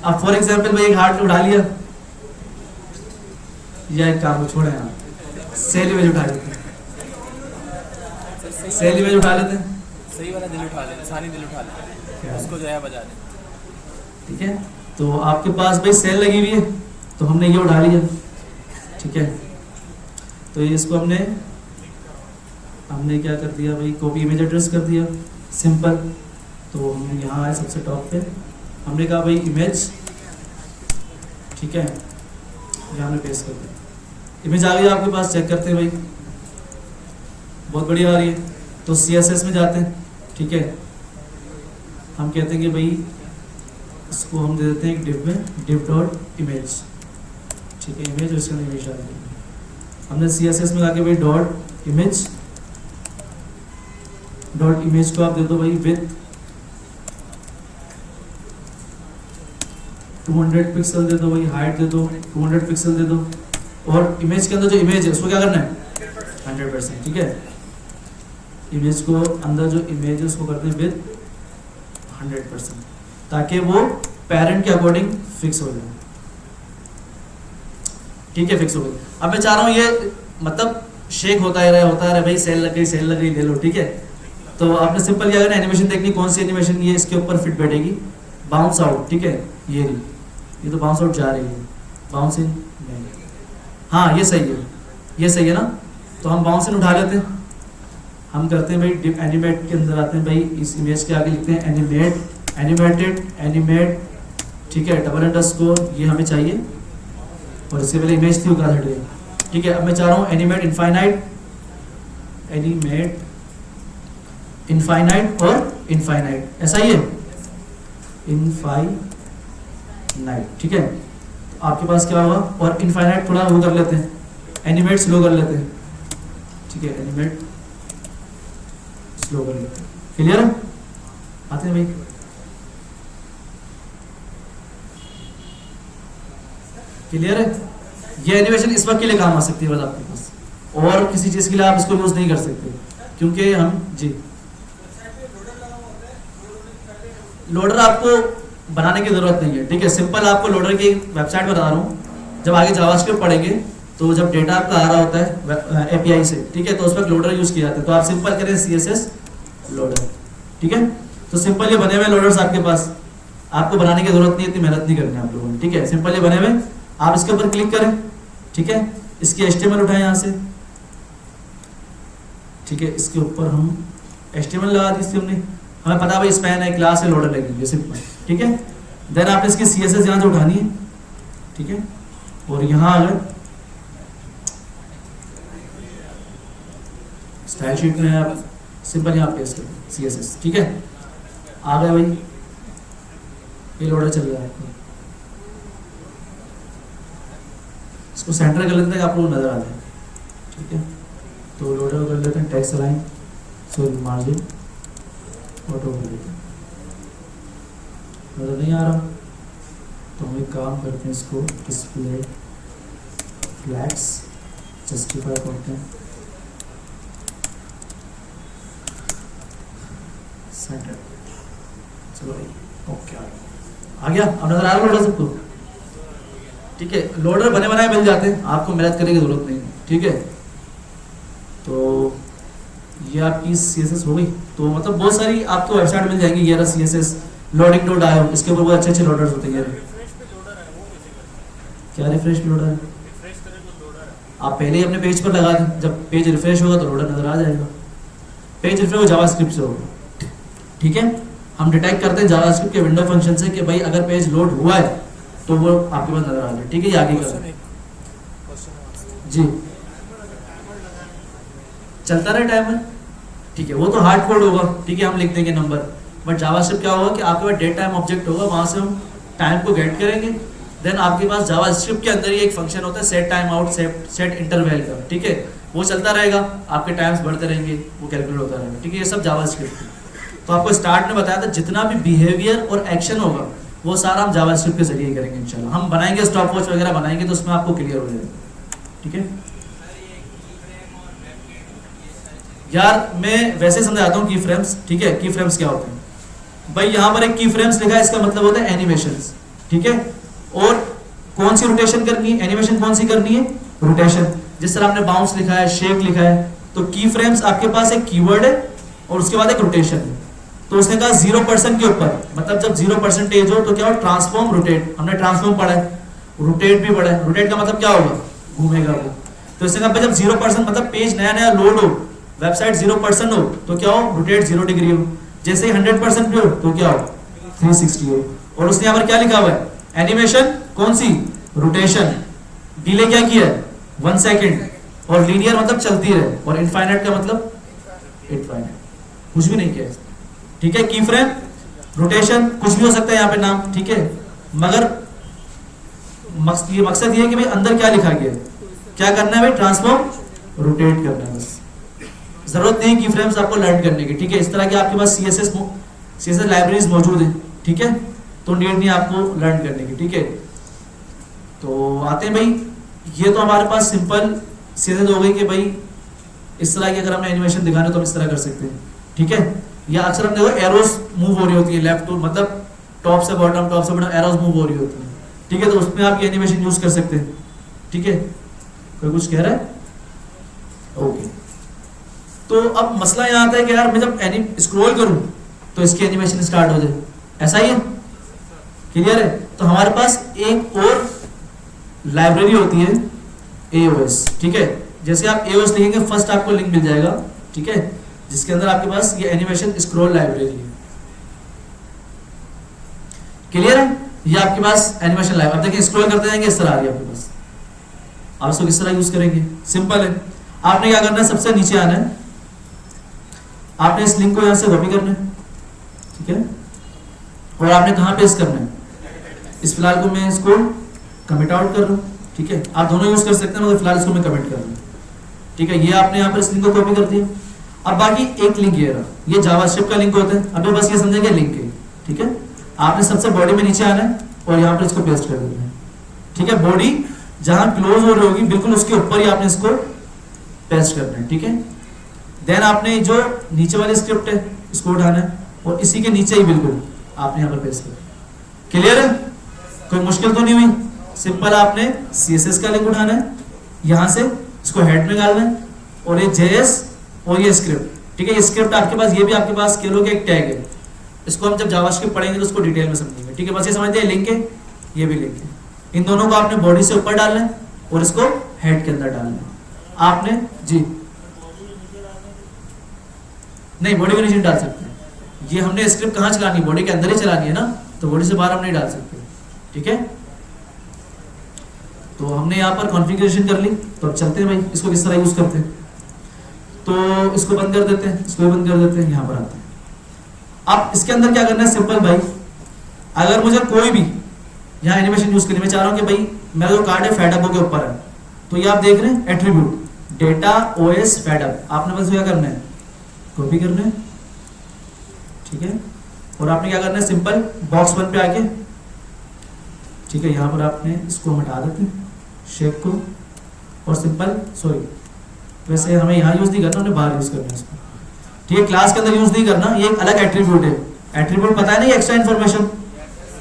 अब फॉर एग्जाम्पल भाई एक हार्ट उठा लिया, या एक काम को छोड़े आप सेल इमेज उठा लेते हैं, सेल इमेज उठा लेते हैं, सही वाला दिल उठा ले, सानी दिल उठा ले, उसको जो है बजा दे, ठीक है। तो आपके पास भाई सेल लगी हुई है, तो हमने ये उठा लिया, ठीक है। तो इसको हमने क्या कर दिया भाई, कॉपी इमेज एड्रेस कर दिया, सिंपल। तो हम यहाँ आए सबसे टॉप पे, हमने कहा भाई इमेज, ठीक है, यहाँ हमने पेस्ट कर दिया, इमेज आ गई आपके पास, चेक करते हैं भाई, बहुत बढ़िया आ रही है। तो CSS में जाते हैं, ठीक है, हम कहते हैं कि भाई इसको हम दे देते हैं एक डिव में, div डॉट इमेज, ठीक है, इमेज, उसके अंदर इमेज आ गई। हमने CSS में जाके भाई डॉट इमेज को आप दे दो भाई विथ 200 पिक्सल दे दो भाई, हाइट दे दो 200 पिक्सल दे दो, और इमेज के अंदर जो इमेज है उसको क्या करना है 100%, ठीक है। इमेज को अंदर जो इमेज है उसको करते हैं विद 100%, ताकि वो पेरेंट के अकॉर्डिंग फिक्स हो जाए, ठीक है, फिक्स हो गई। अब मैं चाह रहा हूँ ये मतलब शेक होता है भाई, सेल लग गई ले लो, ठीक है। तो आपने सिंपल क्या करना, एनिमेशन देखनी, कौन सी एनिमेशन ये इसके ऊपर फिट बैठेगी, बाउंस आउट, ठीक है, ये तो बाउंस आउट जा रही है, बाउंस इन नहीं, हाँ ये सही है ना। तो हम बाउंस इन उठा लेते हैं, हम करते हैं भाई एनिमेट के अंदर आते हैं भाई, इस इमेज के आगे लिखते हैं एनिमेट, ठीक है, डबल अंडरस्कोर, ये हमें चाहिए, और इससे पहले इमेज थी वो हट गई, ठीक है। अब मैं चाह रहा हूँ एनिमेट इनफाइनाइट और इनफाइनाइट, ऐसा ही है, इनफाइनाइट, ठीक है। तो आपके पास क्या होगा, और इनफाइनाइट थोड़ा वो कर लेते हैं, एनिमेट स्लो कर लेते हैं, ठीक है, एनिमेट स्लो कर लेते हैं, क्लियर है, आते हैं भाई। क्लियर है, ये एनिमेशन इस वक्त के लिए काम आ सकती है बस आपके पास, और किसी चीज के लिए आप इसको यूज नहीं कर सकते, क्योंकि हम जी लोडर आपको बनाने की जरूरत नहीं है, ठीक है। सिंपल आपको लोडर की वेबसाइट बता रहा हूँ, जब आगे जावास्क्रिप्ट पढ़ेंगे तो जब डेटा आपका आ रहा होता है API से, ठीक है, तो उस पर लोडर यूज किया जाता है। तो आप सिंपल करें CSS लोडर, ठीक है। तो सिंपल ये बने हुए लोडर्स आपके पास, आपको बनाने की जरूरत नहीं है, इतनी मेहनत नहीं करनी आप लोगों ने, ठीक है। सिंपल ये बने हुए, आप इसके ऊपर क्लिक करें, ठीक है, इसकी HTML उठाएं यहाँ से, ठीक है, इसके ऊपर हम HTML लगा दी इससे, हमें पता भाई स्पैन है, क्लास है, लोडर लगेंगे, सिंपल, ठीक है। देन आपने इसकी CSS यहाँ से उठानी है, ठीक है, और यहाँ अगर स्टाइल शीट में आप सिंपल यहाँ पेस्ट करें CSS, ठीक है, आ गया भाई, ये लोडर चल रहा है आपको, इसको सेंटर कर लेते हैं, आप लोग नजर आ जाए, ठीक है। तो लोडर कर लेते हैं text align, sorry margin auto कर लेते हैं, नजर नहीं आ रहा, तो हम एक काम करते हैं, इसको डिस्प्ले फ्लैग्स जस्टिफाई करते हैं, सेंटर, चलो भाई ओके आ गया, अब नजर आ रहा लोडर सबको, ठीक है। लोडर बने बनाए मिल जाते हैं, आपको मेहनत करने की जरूरत नहीं है, ठीक है। तो ये आपकी CSS हो गई, तो मतलब बहुत सारी आपको वेबसाइट मिल जाएंगी, ये रहा CSS लोडिंग डॉट आयो, इसके ऊपर बहुत अच्छे लोडर्स होते हैं। क्या रिफ्रेश लोडर है, आप पहले ही अपने पेज पर लगा दें, जब पेज रिफ्रेश होगा तो लोडर नजर आ जाएगा, पेज रिफ्रेश जावास्क्रिप्ट से होगा, ठीक है। हम डिटेक्ट करते हैं जावास्क्रिप्ट के विंडो फंक्शन से कि भाई अगर पेज लोड हुआ है तो वो आपके पास नजर आ जाए, ठीक है। ये आगे का जी चलता रहे टाइमर, ठीक है। वो तो हार्ड कोड होगा, ठीक है, हम लिख देंगे नंबर। बट जावास्क्रिप्ट क्या होगा कि आपके पास डेट टाइम ऑब्जेक्ट होगा, वहां से हम टाइम को गेट करेंगे। देन आपके पास जावास्क्रिप्ट के अंदर ही एक फंक्शन होता है set time out, set interval का, ठीक है। वो चलता रहेगा, आपके टाइम्स बढ़ते रहेंगे, वो कैलकुलेट होता रहेगा, ठीक है। ये सब जावास्क्रिप्ट है। तो आपको स्टार्ट में बताया था जितना भी बिहेवियर और एक्शन होगा वो सारा हम जावास्क्रिप्ट के जरिए करेंगे इंशाल्लाह। हम बनाएंगे स्टॉप वॉच वगैरह बनाएंगे तो उसमें आपको क्लियर हो जाएगा, ठीक है यार। मैं वैसे समझाता हूँ की फ्रेम्स, ठीक है। की फ्रेम्स क्या होते हैं भाई, यहाँ पर एक की फ्रेम्स लिखा है, इसका मतलब होता है एनिमेशंस, ठीक है। और कौन सी रोटेशन करनी है, एनिमेशन कौन सी करनी है, रोटेशन। जिस तरह आपने बाउंस लिखा है, शेक लिखा है, तो की फ्रेम्स आपके पास एक कीवर्ड है और उसके बाद एक रोटेशन है। तो उसने कहा 0% के ऊपर, मतलब जब 0% हो तो क्या हो, ट्रांसफॉर्म रोटेट। हमने ट्रांसफॉर्म पढ़ा है, रोटेट भी पढ़ा है। रोटेट का मतलब क्या होगा, घूमेगा वो। तो इसने कहा जब 0% मतलब पेज नया नया लोड हो, वेबसाइट 0% हो तो क्या हो, रोटेट 0 डिग्री हो। जैसे ही 100% पे हो तो क्या हो, 360 हो। और उसने यहाँ पर क्या लिखा हुआ है, एनिमेशन कौन सी, रोटेशन। डिले क्या किया है, 1 सेकेंड। और लीनियर मतलब चलती रहे, और इनफाइनाइट का मतलब इनफाइनाइट, कुछ भी नहीं किया, ठीक है। की फ्रेम, रोटेशन, कुछ भी हो सकता है यहाँ पे नाम, ठीक है। मगर ये मकसद ये है कि भाई अंदर क्या लिखा गया है, क्या करना है भाई, ट्रांसफॉर्म रोटेट करना है बस। जरूरत नहीं की फ्रेम्स आपको लर्न करने की, ठीक है। इस तरह के आपके पास CSS लाइब्रेरीज मौजूद है, ठीक है। तो नीड नहीं आपको लर्न करने की, ठीक है। तो आते हैं भाई, ये तो हमारे पास सिंपल CSS हो गई कि भाई इस तरह की अगर हमने एनिमेशन दिखाना तो हम इस तरह कर सकते हैं, ठीक है। या अक्सर हम देखो एरोस मूव हो रही होती है लेफ्ट टू, मतलब टॉप से बॉटम, टॉप से बॉटम एरोस मूव हो रही होती है, ठीक है। तो उसमें आप ये एनिमेशन यूज कर सकते हैं, ठीक है। कोई कुछ कह रहा है, ओके। तो अब मसला यहाँ आता है कि यार मैं जब स्क्रॉल करूं तो इसकी एनिमेशन स्टार्ट हो जाए, ऐसा ही है, क्लियर है। तो हमारे पास एक और लाइब्रेरी होती है AOS, ठीक है। जैसे आप AOS लिखेंगे फर्स्ट आपको लिंक मिल जाएगा, ठीक है, जिसके अंदर आपके पास ये एनिमेशन स्क्रॉल लाइब्रेरी है, क्लियर है। ये आपके पास एनिमेशन लाइब्रेरी, अब देखिए स्क्रॉल करते जाएंगे इस तरह आ रही है आपके पास। आप इसको किस तरह यूज करेंगे, सिंपल है। आपने क्या करना है, सबसे नीचे आना है, आपने इस लिंक को यहां से कॉपी करना है, ठीक है। और आपने कहां पेस्ट करना है, इस फिलहाल को मैं इसको कमिट आउट कर रहा हूं, ठीक है। आप दोनों यूज कर सकते हैं, मगर फिलहाल इसको मैं कमिट कर रहा हूं, ठीक है। ये आपने यहाँ पर इस लिंक को कॉपी कर दिया। अब बाकी एक लिंक ये रहा, ये जावास्क्रिप्ट का लिंक होता है। अभी बस ये समझेंगे लिंक है, ठीक है। आपने सबसे बॉडी में नीचे आना है और यहाँ पर इसको पेस्ट कर देना है, ठीक है। बॉडी जहां क्लोज हो रही होगी बिल्कुल उसके ऊपर ही आपने इसको पेस्ट करना है, ठीक है। देन आपने जो नीचे वाली स्क्रिप्ट है इसको उठाना है और इसी के नीचे ही बिल्कुल आपने यहाँ पर पेस्ट करना है, क्लियर है। कोई मुश्किल तो नहीं हुई, सिंपल। आपने CSS का लिंक उठाना है, यहाँ से इसको हेड में डालना है, और ये JS और ये स्क्रिप्ट, ठीक है। ये स्क्रिप्ट आपके पास, ये भी आपके पास कह लो कि एक टैग है। इसको हम जब जावास्क्रिप्ट पढ़ेंगे तो उसको डिटेल में समझेंगे, ठीक है। बस ये समझते हैं लिंक है, ये भी लिंक है। इन दोनों को आपने बॉडी से ऊपर डालना है और इसको हेड के अंदर डालना है आपने, जी नहीं, बॉडी में नीचे डाल सकते। ये हमने स्क्रिप्ट कहाँ चलानी है, बॉडी के अंदर ही चलानी है ना, तो बॉडी से बाहर हम नहीं डाल सकते, ठीक है। तो हमने यहाँ पर कॉन्फ़िगरेशन कर ली, तो अब चलते हैं भाई इसको किस तरह यूज करते हैं। तो इसको बंद कर देते हैं, इसको भी बंद कर देते हैं, यहाँ पर आते हैं। अब इसके अंदर क्या करना है, सिंपल भाई। अगर मुझे कोई भी यहाँ एनिमेशन यूज करनी, मैं चाह रहा हूँ कि भाई मेरा जो कार्ड है फेडअप के ऊपर है, तो ये आप देख रहे हैं एट्रीब्यूट डेटा OS फेडअप। आपने बस क्या करना है, कॉपी करना है, ठीक है। और आपने क्या करना है, सिंपल बॉक्स 1 पे आके, ठीक है, यहाँ पर आपने इसको हम हटा देते हैं शेप को, और सिंपल सॉरी वैसे हमें यहाँ यूज नहीं करना, उन्हें बाहर यूज करना है इसको, ठीक है। क्लास के अंदर यूज नहीं करना, ये एक अलग एट्रीब्यूट है। एट्रीब्यूट पता है नहीं, एक्स्ट्रा इन्फॉर्मेशन,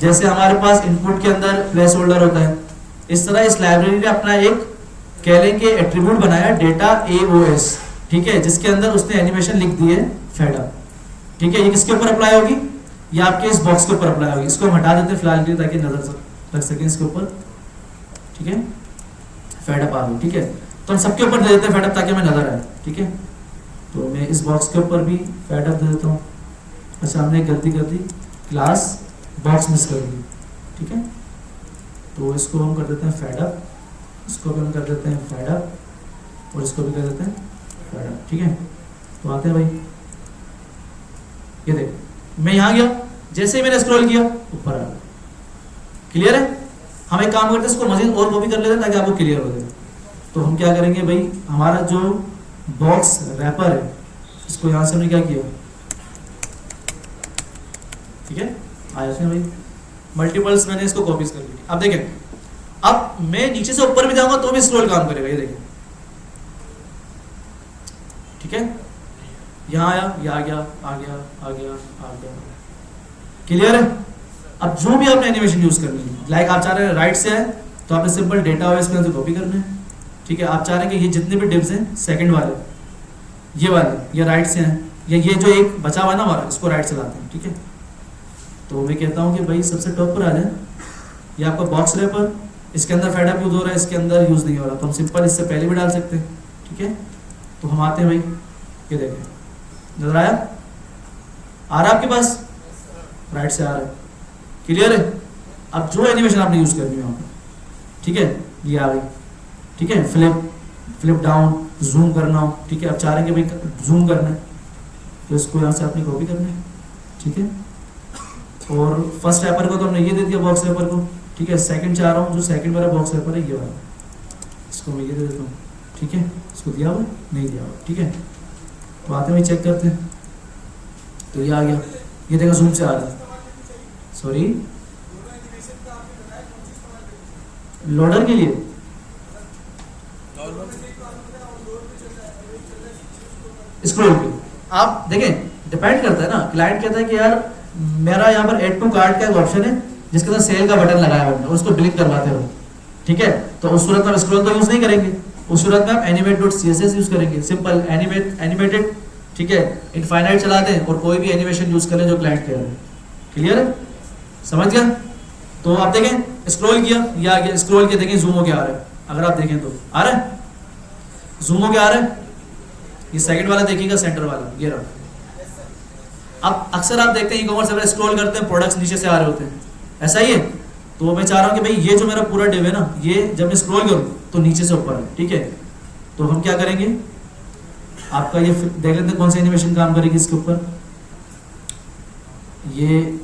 जैसे हमारे पास इनपुट के अंदर प्लेस होल्डर होता है, इस तरह इस लाइब्रेरी ने अपना एक कह लें कि एट्रीब्यूट बनाया डेटा AOS, ठीक है, जिसके अंदर उसने एनिमेशन लिख दी है फेडअप, ठीक है। ये किसके ऊपर अप्लाई होगी, ये आपके इस बॉक्स के ऊपर अप्लाई होगी। इसको हम हटा देते हैं फिलहाल के लिए ताकि नजर रख सकें इसके ऊपर, ठीक है। फेडअप आ गई, ठीक है। तो हम सबके ऊपर दे देते हैं फेडअप ताकि हमें नजर आए, ठीक है। तो मैं इस बॉक्स के ऊपर भी फेडअप दे देता हूँ। अच्छा, हमने एक गलती कर दी, क्लास बॉक्स मिस कर दी, ठीक है। तो इसको हम कर देते हैं फेडअप, इसको भी हम कर देते हैं फेडअप, और इसको भी कर देते हैं फेड अप, ठीक है। तो आते हैं भाई, ये देखो मैं यहाँ गया, जैसे ही मैंने स्क्रॉल किया ऊपर आ गया। क्लियर है? हम एक काम करते हैं, इसको मजीद और कॉपी कर लेते हैं ताकि आपको क्लियर हो जाए। तो हम क्या करेंगे भाई, हमारा जो बॉक्स रैपर है इसको यहाँ से हमने क्या किया, ठीक है, आ जाते हैं भाई, मल्टीपल्स मैंने इसको कॉपीज कर ली। अब देखें, अब मैं नीचे से ऊपर भी जाऊंगा तो भी स्क्रॉल काम करेगा, ये देखें, ठीक है। यहाँ आया, ये आ गया, आ गया, आ गया, आ गया। क्लियर है? अब जो भी आपने एनिमेशन यूज करनी है, लाइक आप चाह रहे हैं राइट से है तो आपने सिंपल डेटा बेस में कॉपी करना है, ठीक है। आप चाह रहे हैं कि ये जितने भी डिव्स हैं सेकंड वाले, ये वाले ये राइट से हैं, या ये जो एक बचा हुआ है ना हमारा, इसको राइट से लाते हैं, ठीक है। तो मैं कहता हूँ कि भाई सबसे टॉप पर आ जाए, ये आपका बॉक्स रैपर, इसके अंदर फेड अप यूज हो रहा है, इसके अंदर यूज नहीं हो रहा, तो हम सिंपल इससे पहले भी डाल सकते हैं, ठीक है। तो हम आते हैं भाई, ये देखें, नजर आया, आ रहा है आपके पास, राइट से आ रहा है। क्लियर है? अब जो एनिमेशन आपने यूज करनी है वहाँ पर, ठीक है, ये आ गई, ठीक है। फ्लिप डाउन, जूम करना हो, ठीक है। अब चाह रहे हैं कि भाई जूम करना है तो इसको यहाँ से आपने कॉपी करना है, ठीक है। और फर्स्ट रैपर को तो हमने ये दे दिया, बॉक्स रैपर को, ठीक है। सेकंड चाह रहा हूँ, जो सेकंड वाला बॉक्स रैपर है ये वाला, इसको मैं ये दे देता हूँ, ठीक है। इसको दिया हुआ नहीं दिया हुआ, ठीक है। तो आते हुए चेक करते हैं, तो ये आ गया, ये देखो जूम से आ रहा है, सॉरी लोडर के लिए स्क्रॉल पे आप देखें, डिपेंड करता है ना, क्लाइंट कहता है कि यार मेरा यहाँ पर ऐड टू कार्ट का एक ऑप्शन है जिसके साथ सेल का बटन लगाया हुआ है, उसको डिलीट करवाते हो, ठीक है। तो उस सूरत में स्क्रॉल तो यूज नहीं करेंगे, उस सूरत में आप animate.css यूज करेंगे, सिंपल एनिमेटेड, ठीक है। इनफाइनाइट चला दें और कोई भी एनिमेशन यूज करें जो क्लाइंट कह रहे हैं। क्लियर है? समझ गया? तो आप देखें, स्क्रॉल किया, ये आ गया, स्क्रॉल किया, देखें जूम हो गया आ रहा है, अगर आप देखें तो आ रहा है, जूम हो गया आ रहा है। ये सेकंड वाला देखिएगा, सेंटर वाला ये रहा। अब अक्सर आप देखते हैं ई-कॉमर्स अगर स्क्रॉल करते हैं प्रोडक्ट्स नीचे से आ रहे होते हैं, ऐसा ही है। तो मैं चाह रहा हूँ कि भाई ये जो मेरा पूरा डिव है ना, ये जब मैं स्क्रॉल करूँ तो नीचे से ऊपर है, ठीक है। तो हम क्या करेंगे, आपका ये देख लेते हैं कौन सी एनिमेशन काम करेगी इसके ऊपर। ये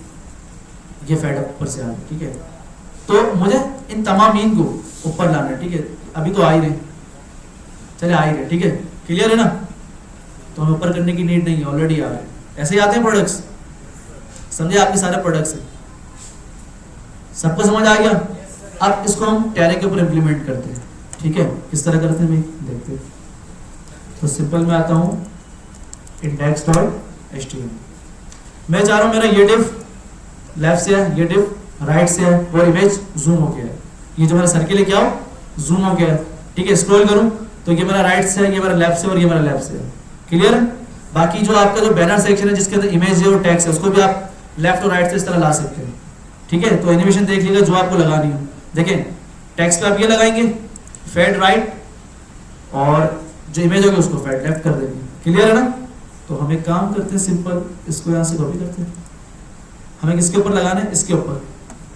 फेड अप ऊपर से आ रहा है, ठीक है। तो मुझे इन तमाम मीन को ऊपर लाना है, ठीक है। अभी तो आ ही रहे, चले आ ही रहे, ठीक है। क्लियर है ना? तो हमें ऊपर करने की नीड नहीं है, ऑलरेडी आ रहे हैं। ऐसे ही आते हैं प्रोडक्ट्स, समझे, आपके सारे प्रोडक्ट्स हैं, सबको समझ आ गया। अब इसको हम टैरे के ऊपर इंप्लीमेंट करते हैं, ठीक है। किस तरह करते हैं भाई, देखते हैं। तो सिंपल मैं आता हूँ index.html, मैं चाह रहा हूँ मेरा ये डिव लेफ्ट से है, ये डिव राइट से है, और इमेज जूम हो गया है। ये जो मेरा सर्किल है क्या हो, जूम हो गया है, ठीक है। स्क्रॉल करूँ तो ये मेरा राइट से है, ये मेरा लेफ्ट से, और ये मेरा लेफ्ट से है। क्लियर है? बाकी जो आपका जो बैनर सेक्शन है जिसके अंदर इमेज है और टेक्स्ट है, उसको भी आप लेफ्ट और राइट से इस तरह ला सकते हैं, ठीक है। तो एनिमेशन देख लीजिएगा जो आपको लगानी हो। देखें, टेक्स्ट पे आप ये लगाएंगे फेड राइट, और जो इमेज होगी उसको फेड लेफ्ट कर देंगे। क्लियर है ना? तो हम एक काम करते हैं, सिंपल इसको यहाँ से कॉपी करते हैं। हमें किसके ऊपर लगाना है, इसके ऊपर,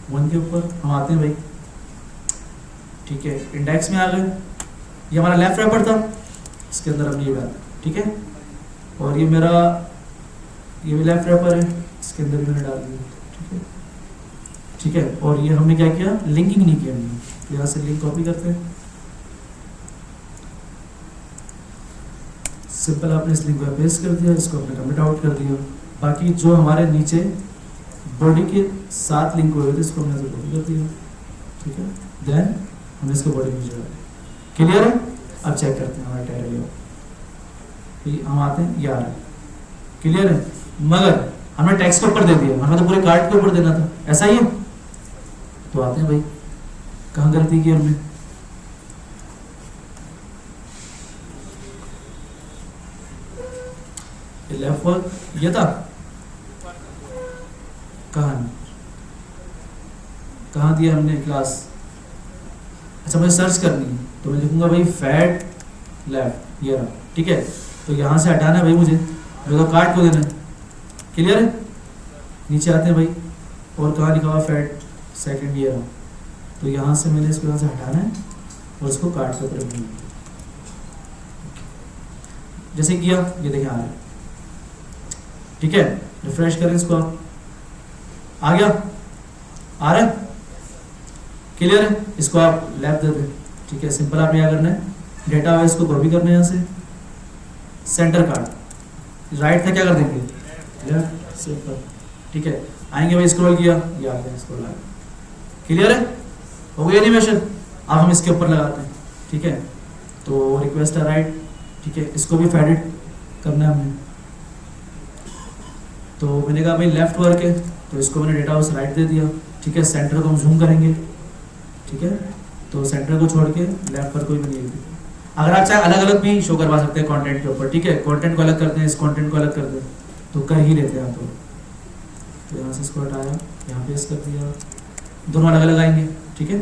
वन के ऊपर। हम आते हैं भाई, ठीक है, इंडेक्स में आ गए, ये हमारा लेफ्ट रैपर था, इसके अंदर हमने ये डाला, ठीक है। और ये मेरा ये भी लेफ्ट रैपर है, इसके अंदर भी मैंने डाल दिया, ठीक है, ठीक है। और ये हमने क्या किया, लिंकिंग नहीं किया हमने, तो यहाँ से लिंक कॉपी करते हैं। सिंपल आपने इस लिंक को पेस्ट कर दिया, इसको आपने कमेंट आउट कर दिया। बाकी जो हमारे नीचे बॉडी के 7 लिंक हुए थे इसको हमने कॉपी कर दिया, ठीक है। देन हमने इसको बॉडी में जोड़ा। क्लियर है? अब चेक करते हैं हमारा टैग, हम आते हैं, ये आ रहा है। क्लियर है? मगर हमने टेक्स्ट के ऊपर दे दिया, हमें तो पूरे कार्ड के ऊपर देना था, ऐसा ही है। तो आते हैं भाई, कहाँ गलती की हमने, लेफ्ट वर्क ये था, कहाँ दिया हमने क्लास। अच्छा, मुझे सर्च करनी है तो मैं लिखूंगा भाई फैट लेफ्ट, ये रहा, ठीक है। तो यहाँ से हटाना है भाई मुझे तो कार्ड को देना है। क्लियर है? नीचे आते हैं भाई, और कहाँ लिखा हुआ फैट सेकंड, ये रहा। तो यहाँ से मैंने इसको यहाँ से हटाना है और इसको कार्ड के ऊपर रखना है। जैसे किया ये देखें आ रहा है, ठीक है। रिफ्रेश करें इसको, आप आ गया, आ रहा है, क्लियर है। इसको आप लेफ्ट दे दें, ठीक है। सिंपल आपने क्या करना है, डेटा वाइज को कॉपी करना है यहाँ से, सेंटर कार्ड राइट था क्या कर देंगे लेफ्ट, सिंपल, ठीक है। आएंगे भाई, स्क्रॉल किया, ये आ गया, स्क्रॉल आ गया, क्लियर है, हो गई एनिमेशन। अब हम इसके ऊपर लगाते हैं, ठीक है। तो रिक्वेस्ट है राइट, ठीक है, इसको भी फेडिट करना है हमने। तो मैंने कहा भाई लेफ्ट वर्क है, तो इसको मैंने डेटा हाउस राइट दे दिया, ठीक है। सेंटर को हम जूम करेंगे, ठीक है। तो सेंटर को छोड़ के लेफ्ट पर कोई भी नहीं है। अगर आप चाहे अलग अलग भी शो करवा सकते हैं कंटेंट के ऊपर, ठीक है। कंटेंट को अलग करते हैं, इस कंटेंट को अलग करते हैं, तो कर ही लेते हैं आप लोग। तो यहाँ से इसको हटाया, यहाँ पेस्ट कर दिया, दोनों अलग अलग आएंगे, ठीक है।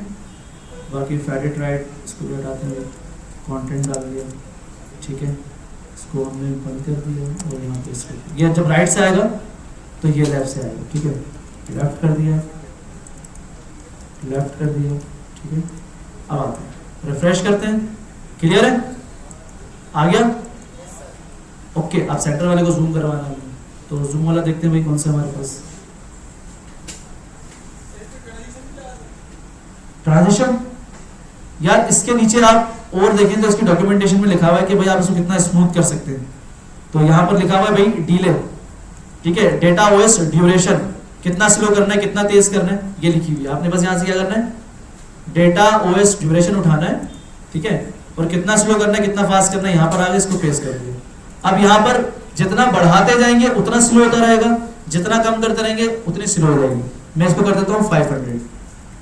बाकी फेडिट राइट, इसको भी हटाते हैं, कंटेंट डाल दिया, ठीक है। इसको हमने बंद कर दिया और यहाँ पेस्ट कर दिया। ये जब राइट से आएगा तो ये लेफ्ट से आएगा, ठीक है। लेफ्ट कर दिया, लेफ्ट कर दिया, ठीक है। अब आते हैं, रिफ्रेश करते हैं, क्लियर है, आ गया, ओके। अब सेंटर वाले को जूम करवाना है, तो जूम वाला देखते हैं भाई कौन सा हमारे पास। ट्रांजिशन, यार इसके नीचे आप और देखें तो इसकी डॉक्यूमेंटेशन में लिखा हुआ है कि भाई आप इसको कितना स्मूथ कर सकते हैं। तो यहाँ पर लिखा हुआ है भाई डिले, ठीक है। डेटा ओएस ड्यूरेशन, कितना स्लो करना है, कितना तेज करना है, ये लिखी हुई है। आपने बस यहाँ से क्या करना है, डेटा ओएस ड्यूरेशन उठाना है, ठीक है। और कितना स्लो करना है, कितना फास्ट करना है, यहाँ पर आगे इसको पेस्ट कर दिया। अब यहाँ पर जितना बढ़ाते जाएंगे उतना स्लो होता रहेगा, जितना कम करते रहेंगे उतनी स्लो हो जाएगी। मैं इसको कर देता हूँ 500,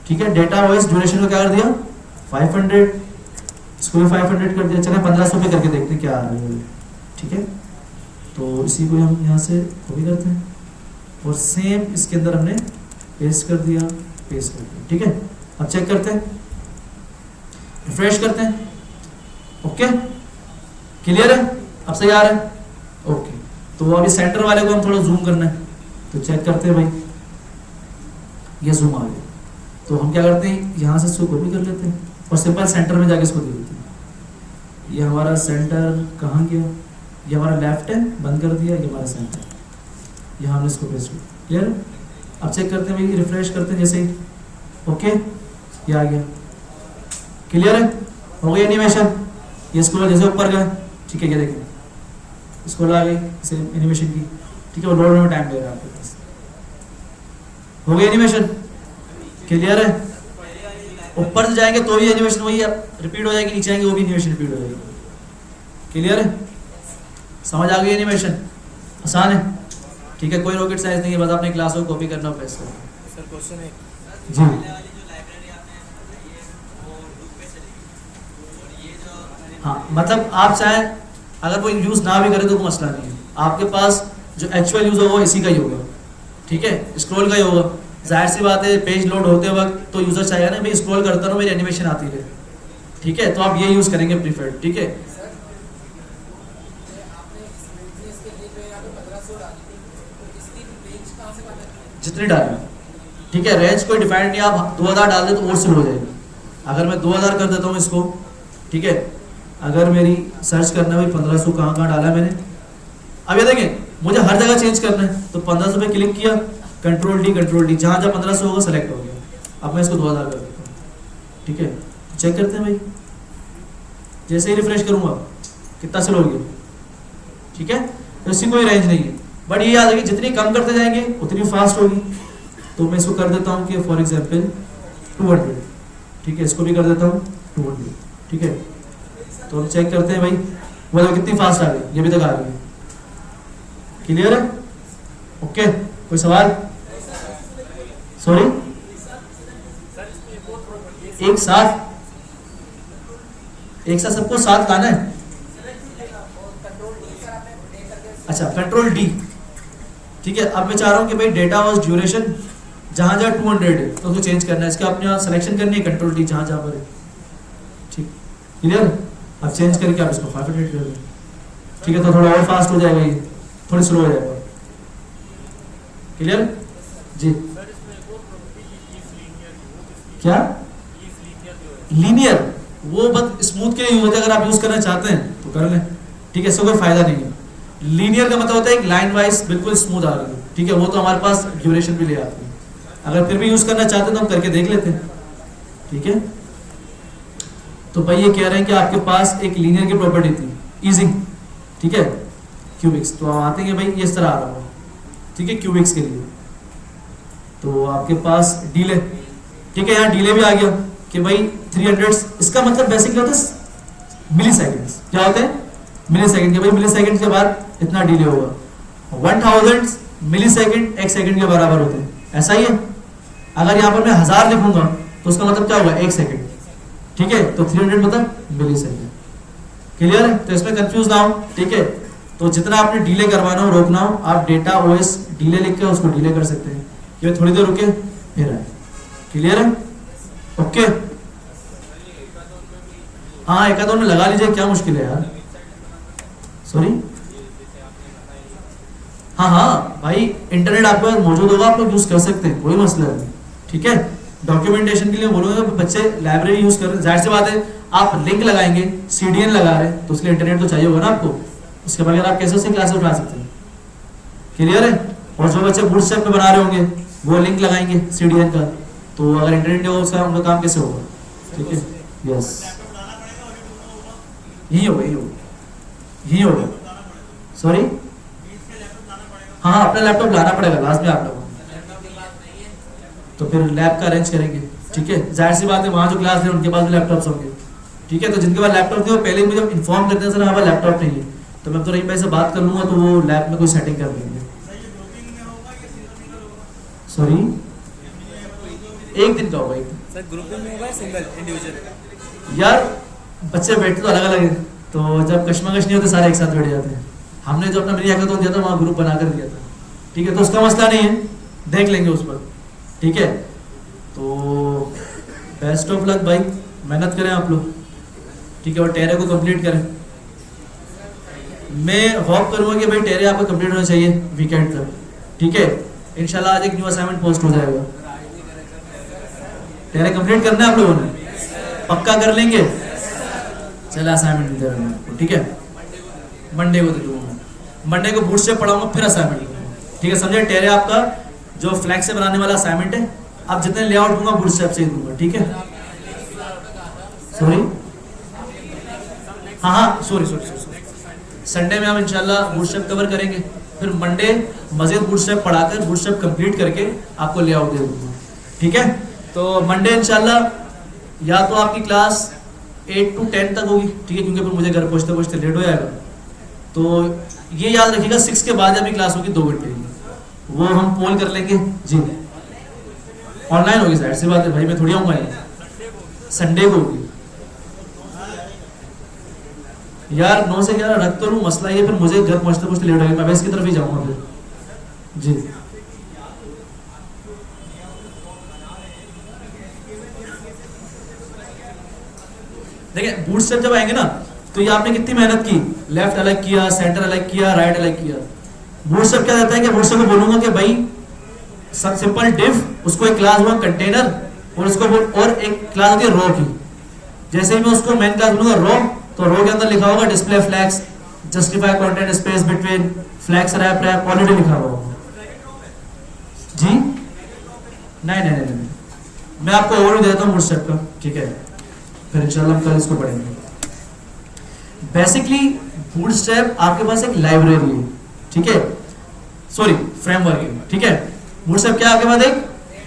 ठीक है। डेटा ओएस ड्यूरेशन को क्या कर दिया 500, इसको भी 500 कर दिया। चले 1500 पे करके देखते हैं क्या आ रहा है, ठीक है। तो इसी को हम यहाँ से कॉपी करते हैं और सेम इसके अंदर हमने पेस्ट कर दिया, पेस्ट कर दिया, ठीक है। अब चेक करते हैं, रिफ्रेश करते हैं, ओके, क्लियर है, अब सही आ रहा है, ओके। तो अभी सेंटर वाले को हम थोड़ा जूम करना है, तो चेक करते हैं भाई, ये जूम आ गया। तो हम क्या करते हैं, यहाँ से इसको कॉपी कर लेते हैं और सिंपल सेंटर में जाके इसको दे देते हैं। ये हमारा सेंटर कहाँ गया, ये हमारा लेफ्ट है, बंद कर दिया, ये हमारा सेंटर, यहाँ हमने इसको पेस्ट किया, क्लियर। अब चेक करते हैं भाई, रिफ्रेश करते हैं जैसे ही, ओके, ये आ गया, क्लियर है, हो गई एनिमेशन। ये स्क्रॉल जैसे ऊपर गया, ठीक है, ये देखिए स्क्रॉल आ गई इसे एनिमेशन की, ठीक है। वो लोड में टाइम लगेगा आपके पास, हो गई एनिमेशन, क्लियर है। ऊपर से जाएंगे तो भी एनिमेशन वही रिपीट हो जाएगी, नीचे आएंगे वो भी एनिमेशन रिपीट हो जाएगी, क्लियर है, समझ आ गई एनिमेशन, आसान है, ठीक है। कोई रॉकेट साइंस नहीं है, बस आपने क्लास को कॉपी करना प्रेस करना। सर क्वेश्चन है जी हाँ, मतलब आप चाहे अगर वो यूज ना भी करे तो कोई मसला नहीं है, आपके पास जो एक्चुअल यूज होगा वो इसी का ही होगा, ठीक है, स्क्रॉल का ही होगा। जाहिर सी बात है, पेज लोड होते वक्त तो यूजर चाहेगा ना भाई स्क्रॉल करता रहो, मेरी एनिमेशन आती रहे, ठीक है। तो आप ये यूज करेंगे प्रीफर्ड, ठीक है। जितनी डालें, ठीक है, रेंज कोई डिफाइंड नहीं, आप 2000 डाल दे तो और स्लो हो जाएगी। अगर मैं 2000 कर देता हूँ इसको, ठीक है, अगर मेरी सर्च करना है भाई 1500 कहाँ कहाँ डाला मैंने, अब ये देखें मुझे हर जगह चेंज करना है, तो 1500 पे क्लिक किया, कंट्रोल डी जहाँ जहाँ 1500 होगा सेलेक्ट हो गया। अब मैं इसको 2000 कर देता हूँ, ठीक है। चेक करते हैं भाई, जैसे ही रिफ्रेश करूँगा कितना स्लो हो गया, ठीक है। तो इसकी कोई रेंज नहीं है, बट ये याद है कि जितनी कम करते जाएंगे उतनी फास्ट होगी। तो मैं इसको कर देता हूँ कि फॉर एग्जाम्पल 200, ठीक है, इसको भी कर देता हूँ 200, ठीक है। तो हम चेक करते हैं भाई वो तो कितनी फास्ट आ गई, ये भी तक आ गई, क्लियर है, ओके। कोई सवाल, सॉरी, एक साथ सबको साथ लाना है, अच्छा, कंट्रोल डी, ठीक है। अब मैं चाह रहा हूँ कि भाई डेटा वॉज ड्यूरेशन जहाँ जहाँ 200 है तो उसको चेंज करना है, इसके अपने यहाँ सिलेक्शन करनी है, कंट्रोल डी जहाँ जहाँ पर है, ठीक, क्लियर। अब चेंज करके आप इसको 500 कर दें, ठीक है। तो थोड़ा और फास्ट हो जाएगा, ये थोड़ी स्लो हो जाएगा, क्लियर जी। क्या लीनियर, वो बस स्मूथ के लिए यूज होता है, अगर आप यूज करना चाहते हैं तो कर लें, ठीक है, इससे कोई फायदा नहीं है। लीनियर का मतलब होता है एक लाइन वाइज बिल्कुल स्मूथ आ रही है, ठीक है, वो तो हमारे पास ड्यूरेशन भी ले आती है। अगर फिर भी यूज करना चाहते हैं तो हम करके देख लेते हैं, ठीक है। तो भाई ये कह रहे हैं कि आपके पास एक लीनियर की प्रॉपर्टी थी ईजिंग, ठीक है, क्यूबिक्स। तो हम आते हैं भाई ये इस तरह आ रहा हो, ठीक है, क्यूबिक्स के लिए। तो आपके पास डीले, ठीक है, यहाँ डीले भी आ गया कि भाई 300, इसका मतलब बेसिकली होता है मिली सेकेंड्स। क्या होते हैं? मिली सेकेंड के। भाई मिली सेकेंड के बाद इतना डिले होगा। 1000 मिली सेकेंड एक सेकेंड के बराबर होते हैं, ऐसा ही है। अगर यहाँ पर मैं 1000 लिखूंगा तो उसका मतलब क्या होगा? एक सेकेंड, ठीक है। तो 300 मतलब मिली सेकेंड। क्लियर है? तो इसमें कंफ्यूज ना हो, ठीक है। तो जितना आपने डिले करवाना हो, रोकना हो, आप डेटा ओएस डिले लिख के उसको डिले कर सकते हैं। ये थोड़ी देर रुके फिर आए। क्लियर है? ओके। हाँ, एक आध में लगा लीजिए, क्या मुश्किल है यार। सॉरी, हाँ भाई, इंटरनेट आपके पास मौजूद होगा, आप लोग यूज कर सकते हैं, कोई मसला नहीं, ठीक है। डॉक्यूमेंटेशन के लिए बोलूंगा, बच्चे लाइब्रेरी यूज कर रहे हैं, जाहिर सी बात है आप लिंक लगाएंगे, सीडीएन लगा रहे हैं, तो उसके लिए इंटरनेट तो चाहिए होगा ना आपको। उसके बगैर आप कैसे उससे क्लास उठा सकते हैं? क्लियर है? और जो बच्चे बूटस्ट्रैप पे बना रहे होंगे वो लिंक लगाएंगे सीडीएन का, तो अगर इंटरनेट नहीं होगा उसका उनका काम कैसे होगा? ठीक है, यस, यही होगा। सॉरी, हाँ, अपना लैपटॉप लाना पड़ेगा लास्ट में आप लोगों को, तो फिर लैब का अरेंज करेंगे, ठीक है। जाहिर सी बात है वहाँ जो क्लास है उनके पास भी लैपटॉप्स होंगे, ठीक है। तो जिनके पास लैपटॉप थे वो पहले मुझे इन्फॉर्म करते हैं सर हमारा लैपटॉप नहीं है, तो मैं तो रहीम भाई से बात कर लूंगा, तो वो लैब में कोई सेटिंग कर देंगे। सॉरी, एक दिन का होगा, एक दिन सर ग्रुपिंग में होगा या सिंगल इंडिविजुअल? यार बच्चे बैठते तो अलग अलग है, तो जब कश्मकश नहीं होते सारे एक साथ बैठ जाते हैं। हमने जो अपना मिनी हैकाथॉन दिया था वहाँ ग्रुप बनाकर दिया था, ठीक है। तो उसका मसला नहीं है, देख लेंगे उस पर, ठीक है। तो बेस्ट ऑफ लक भाई, मेहनत करें आप लोग, ठीक है, और टेरे को कंप्लीट करें। मैं होप करूँगा कि भाई टेरे आपका कंप्लीट होना चाहिए वीकेंड तक, ठीक है। इंशाल्लाह आज एक न्यू असाइनमेंट पोस्ट हो जाएगा। टेरे कंप्लीट करना है आप लोगों ने, पक्का कर लेंगे? चलो असाइनमेंट दे रहा हूँ, ठीक है, मंडे को दे दूंगा। मंडे को बूटस्ट्रैप पढ़ाऊंगा, फिर असाइनमेंट दूंगा, ठीक है, समझे। टेरे आपका जो फ्लैक्स से बनाने वाला असाइनमेंट है, आप जितने लेआउट दूंगा बूटस्ट्रैप से ही दूंगा, ठीक है। सॉरी, हाँ, सॉरी, संडे में हम इंशाल्लाह बूटस्ट्रैप कवर करेंगे, फिर मंडे मजीद बूटस्ट्रैप पढ़ाकर बूटस्ट्रैप कंप्लीट करके आपको लेआउट दे दूंगा, ठीक है। तो मंडे इंशाल्लाह या तो आपकी क्लास 8 to 10 तक होगी, ठीक है, क्योंकि फिर मुझे घर पहुँचते पहुँचते लेट हो जाएगा। तो ये याद रखिएगा 6 के बाद अभी क्लास होगी 2 घंटे की, वो हम पोल कर लेंगे जी। ऑनलाइन होगी, जाहिर सी बात है भाई, मैं थोड़ी आऊँगा, संडे को होगी यार। 9 से 11 रख तो लूँ, मसला ये फिर मुझे घर पहुँचते पहुँचते लेट हो गया, मैं वैसे की तरफ ही जाऊँगा फिर जी। देखिए बूटस्ट्रैप जब आएंगे ना, तो ये आपने कितनी मेहनत की, लेफ्ट अलग किया, सेंटर अलग किया, राइट अलग किया। बूटस्ट्रैप क्या रहता है कि बूटस्ट्रैप को बोलूंगा कि भाई सब सिंपल डिफ, उसको एक क्लास हुआ कंटेनर, और उसको और एक क्लास होती है रो की। जैसे ही मैं उसको मेन क्लास बोलूंगा रो, तो रो के अंदर लिखा होगा display flags, justify content space between flags wrap already लिखा हुआ होगा जी। नहीं, मैं आपको ओवरव्यू देता हूँ बूटस्ट्रैप का, ठीक है, फिर इंशाल्लाह हम कल इसको पढ़ेंगे। बेसिकली बूटस्ट्रैप आपके पास एक लाइब्रेरी है, ठीक है, सॉरी फ्रेमवर्क है, ठीक है। बूटस्ट्रैप क्या आपके पास एक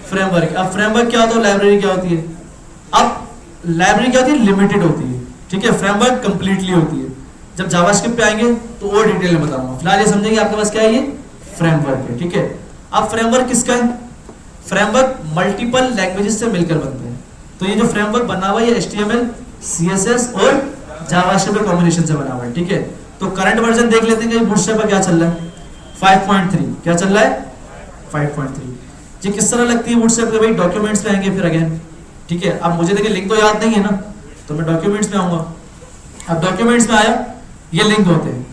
फ्रेमवर्क। अब फ्रेमवर्क क्या होता है, लाइब्रेरी क्या होती है? अब लाइब्रेरी क्या होती है? लिमिटेड होती है, ठीक है। फ्रेमवर्क कंप्लीटली होती है। जब जावास्क्रिप्ट पे आएंगे तो और डिटेल में बताऊंगा, फिलहाल ये समझेंगे आपके पास क्या है, ये फ्रेमवर्क है, ठीक है। अब फ्रेमवर्क किसका है? फ्रेमवर्क मल्टीपल लैंग्वेजेस से मिलकर बनते हैं। तो ये जो फ्रेमवर्क बना हुआ है ये HTML, CSS और जावास्क्रिप्ट कॉम्बिनेशन से बना हुआ है, ठीक है। तो करंट वर्जन देख लेते हैं कि बूटस्ट्रैप पर क्या चल रहा है। 5.3 क्या चल रहा है? 5.3। ये किस तरह लगती है बूटस्ट्रैप के? भाई डॉक्यूमेंट्स पे आएंगे फिर अगेन, ठीक है। अब मुझे देखिए लिंक तो याद नहीं है ना, तो मैं डॉक्यूमेंट्स में आऊंगा। अब डॉक्यूमेंट्स में आया, ये लिंक होते हैं,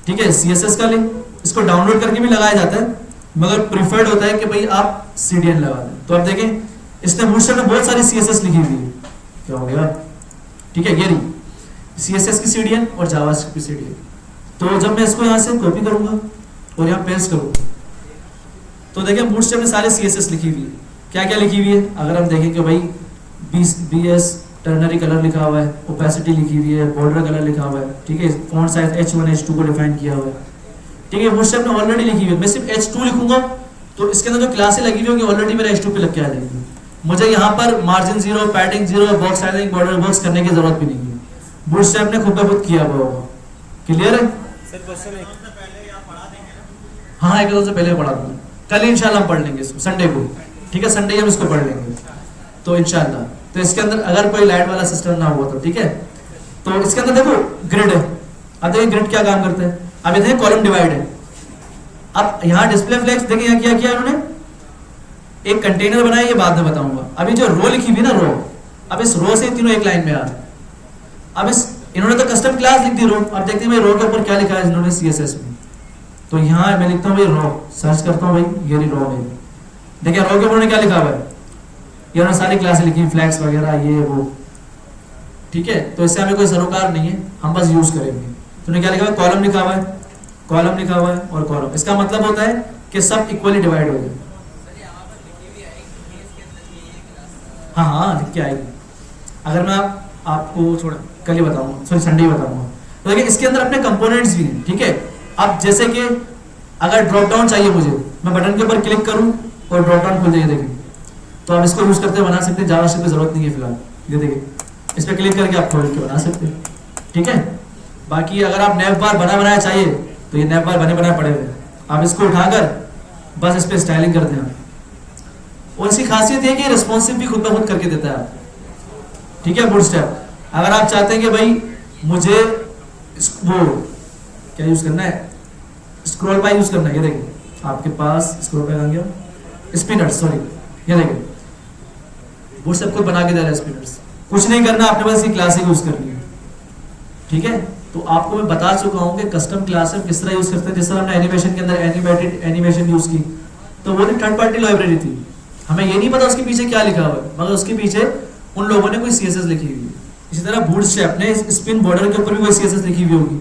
ठीक है, CSS का लिंक, इसको डाउनलोड करके भी लगाया जाता है, मगर प्रिफर्ड होता है कि भाई आप CDN लगा दें। तो अब देखें इसने बूटस्ट्रैप में बहुत सारी CSS लिखी हुई है, क्या हो गया, ठीक है, ये रही CSS की CDN और जावास्क्रिप्ट की CDN। तो जब मैं इसको यहाँ से कॉपी करूंगा और यहाँ पेस्ट करूंगा तो देखिए बूटस्ट्रैप में सारे CSS लिखी हुई है। क्या क्या लिखी हुई है अगर हम देखें कि भाई BS टर्नरी कलर लिखा हुआ है, ओपेसिटी लिखी हुई है, बॉर्डर कलर लिखा हुआ है, ठीक है, फॉन्ट साइज H1 H2 को डिफाइन किया हुआ है, ठीक है, बूटस्ट्रैप ने ऑलरेडी लिखी हुई है। मैं सिर्फ H2 लिखूंगा तो इसके अंदर जो क्लासें लगी हुई होंगी ऑलरेडी मेरे H2 पे लग के आ जाएंगी। मुझे यहाँ पर margin 0, padding 0, box sizing, border box करने की जरूरत भी नहीं है, बूटस्ट्रैप ने खुद ब खुद किया हुआ होगा। क्लियर है? सर क्वेश्चन एक हाँ, एक से पहले पढ़ा दूंगा, कल इंशाल्लाह हम पढ़ लेंगे इसको, संडे को, ठीक है, संडे हम इसको पढ़ लेंगे तो इंशाल्लाह। तो इसके अंदर अगर कोई लाइट वाला सिस्टम ना हुआ तो ठीक है। तो इसके अंदर देखो ग्रिड है। अब देखिए ग्रिड क्या काम करते हैं। अब ये देखिए कॉलम डिवाइड है। अब यहाँ डिस्प्ले फ्लेक्स देखिए यहाँ क्या किया उन्होंने, एक कंटेनर बनाया, ये बाद में बताऊंगा। अभी जो रो लिखी हुई ना रो, अब इस रो से तीनों एक लाइन में आ रहे हैं। अब इस इन्होंने तो कस्टम क्लास लिख दी रो। अब देखते हैं भाई रो के ऊपर क्या लिखा है इन्होंने CSS में। तो यहाँ मैं लिखता हूँ भाई रो, सर्च करता हूँ भाई ये रो में, देखिए रो के ऊपर क्या लिखा हुआ है, ये उन्होंने सारी क्लासें लिखी, फ्लैग्स वगैरह ये वो, ठीक है। तो इससे हमें कोई सरोकार नहीं है, हम बस यूज करेंगे। तो क्या लिखा हुआ है, कॉलम लिखा हुआ है, कॉलम लिखा हुआ है और कॉलम। इसका मतलब होता है कि सब इक्वली डिवाइड हो जाए। हाँ हाँ लिख के आएगी। अगर मैं आपको थोड़ा कल ही बताऊंगा, सॉरी संडे ही बताऊंगा। तो देखिए इसके अंदर अपने कंपोनेंट्स भी हैं, ठीक है। अब जैसे कि अगर ड्रॉप डाउन चाहिए मुझे, मैं बटन के ऊपर क्लिक करूं और ड्रॉप डाउन खुल जाएगी, देखिए। तो आप इसको यूज करते बना सकते हैं, जावास्क्रिप्ट की जरूरत नहीं है फिलहाल। ये देखिए इस पर क्लिक करके आप खोल के बना सकते हैं, ठीक है। बाकी अगर आप नैव बार बना बनाया चाहिए तो ये नैव बार बने बनाए पड़े हुए, आप इसको उठाकर बस इस पर स्टाइलिंग कर दें। और इसकी खासियत है कि रिस्पॉन्सिव भी खुद ब खुद करके देता है आपको, ठीक है। बूटस्ट्रैप अगर आप चाहते हैं कि भाई मुझे वो क्या यूज करना है, स्क्रॉल बार यूज करना है, ये देखिए आपके पास स्क्रॉल बार आ गया, स्पिनर्स, सॉरी ये देखिए बूटस्ट्रैप खुद बना के दे रहा है स्पिनर्स। कुछ नहीं करना, आपने बस ये क्लास यूज करनी है, ठीक है। तो आपको मैं बता चुका हूं कि कस्टम क्लास हम किस तरह यूज करते हैं। जिस तरह हमने एनिमेशन के अंदर एनिमेटेड एनिमेशन यूज की, तो वो थर्ड पार्टी लाइब्रेरी थी, हमें ये नहीं पता उसके पीछे क्या लिखा हुआ है, मगर उसके पीछे उन लोगों ने कोई CSS लिखी हुई है। इसी तरह बूटस्ट्रैप ने स्पिन बॉर्डर के ऊपर भी कोई CSS लिखी हुई होगी,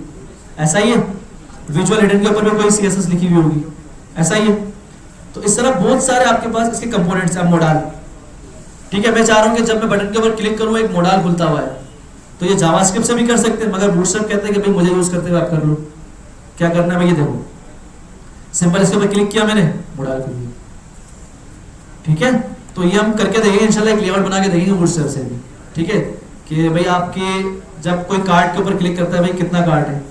ऐसा ही है। विजुअल हिडन के ऊपर भी कोई CSS लिखी हुई होगी, ऐसा ही है। तो इस तरह बहुत सारे आपके पास इसके कंपोनेंट्स हैं। मोडाल, ठीक है, मैं चाह रहा हूं कि जब मैं बटन के ऊपर क्लिक करूं एक मोडाल खुलता हुआ है, तो ये जावास्क्रिप्ट से भी कर सकते हैं, मगर बूटस्ट्रैप कहते हैं कि भाई मुझे यूज करते हुए आप कर लो। क्या करना है भाई, ये देखो सिंपल इसके ऊपर क्लिक किया मैंने, मोडाल खुल गया, ठीक है। तो ये हम करके देखेंगे इंशाल्लाह, एक लेआउट बना के देखेंगे बूटस्ट्रैप से भी, ठीक है, कि भाई आपके जब कोई कार्ड के ऊपर क्लिक करता है भाई कितना कार्ड है।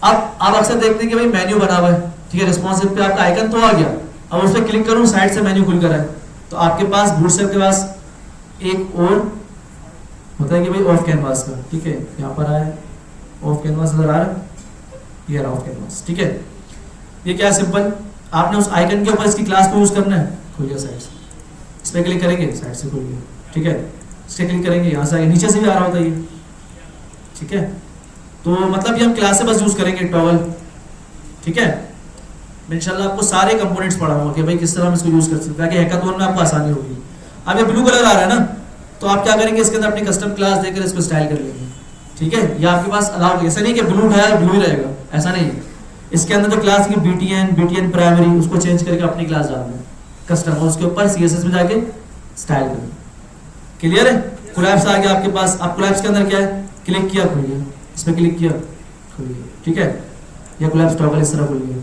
अब आप अक्सर देखते हैं कि भाई मेन्यू बना हुआ है, ठीक है, रिस्पॉन्सिव पे आपका आइकन तो आ गया, अब उस पर क्लिक करूं साइड से मेन्यू खुल कर है। तो आपके पास बूटस्ट्रैप के पास एक और होता है कि भाई ऑफ कैनवास का, ठीक है, यहाँ पर आया ऑफ कैनवास नजर आ रहा है, ये रहा ऑफ कैनवास, ठीक है। ये क्या है, सिंपल आपने उस आइकन के ऊपर इसकी क्लास को यूज करना है, खुल गया साइड से, इस पर क्लिक करेंगे साइड से खुल गया, ठीक है। इस पर क्लिक करेंगे यहाँ से आगे, नीचे से भी आ रहा होता है ये, ठीक है। तो मतलब ये हम क्लास से बस यूज करेंगे टॉगल, ठीक है। मैं इंशाल्लाह आपको सारे कंपोनेंट्स पढ़ाऊंगा कि भाई किस तरह हम इसको यूज कर सकते हैं, ताकि हैकाथॉन में आपको आसानी होगी। अब ये ब्लू कलर आ रहा है ना, तो आप क्या करेंगे, इसके अंदर अपनी कस्टम क्लास देकर इसको स्टाइल कर लेंगे, ठीक है। ये आपके पास अलाउ, ऐसा नहीं कि ब्लू उठाया ब्लू ही रहेगा, ऐसा नहीं है। इसके अंदर जो क्लास की BTN प्राइमरी, उसको चेंज करके अपनी क्लास डाल दें कस्टम, और उसके ऊपर CSS में जाके स्टाइल करें। क्लियर है। कोलैप्स आ गया आपके पास। अब कोलैप्स के अंदर क्या है, क्लिक किया खुल गया, इस पर क्लिक किया खुल गया, ठीक है। यह कोलैप्स टॉगल इस तरह खुल गया।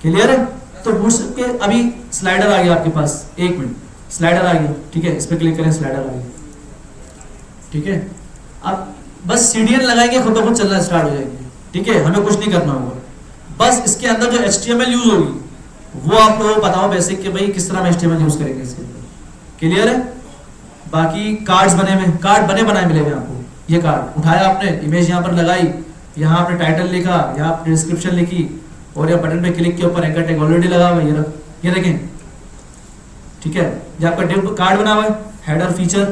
क्लियर है। तो बूटस्ट्रैप के अभी स्लाइडर आ गया आपके पास, एक मिनट, स्लाइडर आ गया, ठीक है, इस पर क्लिक करें, स्लाइडर आ गया, ठीक है। अब बस CDN लगाएंगे, खुद ब खुद चलना स्टार्ट हो जाएंगे, ठीक है, हमें कुछ नहीं करना होगा। बस इसके अंदर जो HTML यूज होगी वो आप लोगों को बताओ बेसिक कि भाई किस तरह हम HTML यूज करेंगे इसके अंदर। क्लियर है। बाकी कार्ड्स बने हुए, कार्ड बने बनाए मिलेंगे आपको। ये कार्ड उठाया आपने, इमेज यहाँ पर लगाई, यहाँ आपने टाइटल लिखा, यहाँ आपने डिस्क्रिप्शन लिखी, और यहाँ बटन पे क्लिक के ऊपर एंकर टैग ऑलरेडी लगा हुआ है, ये देखें, ठीक है। ये आपका डिव कार्ड बना हुआ है, हेडर, फीचर,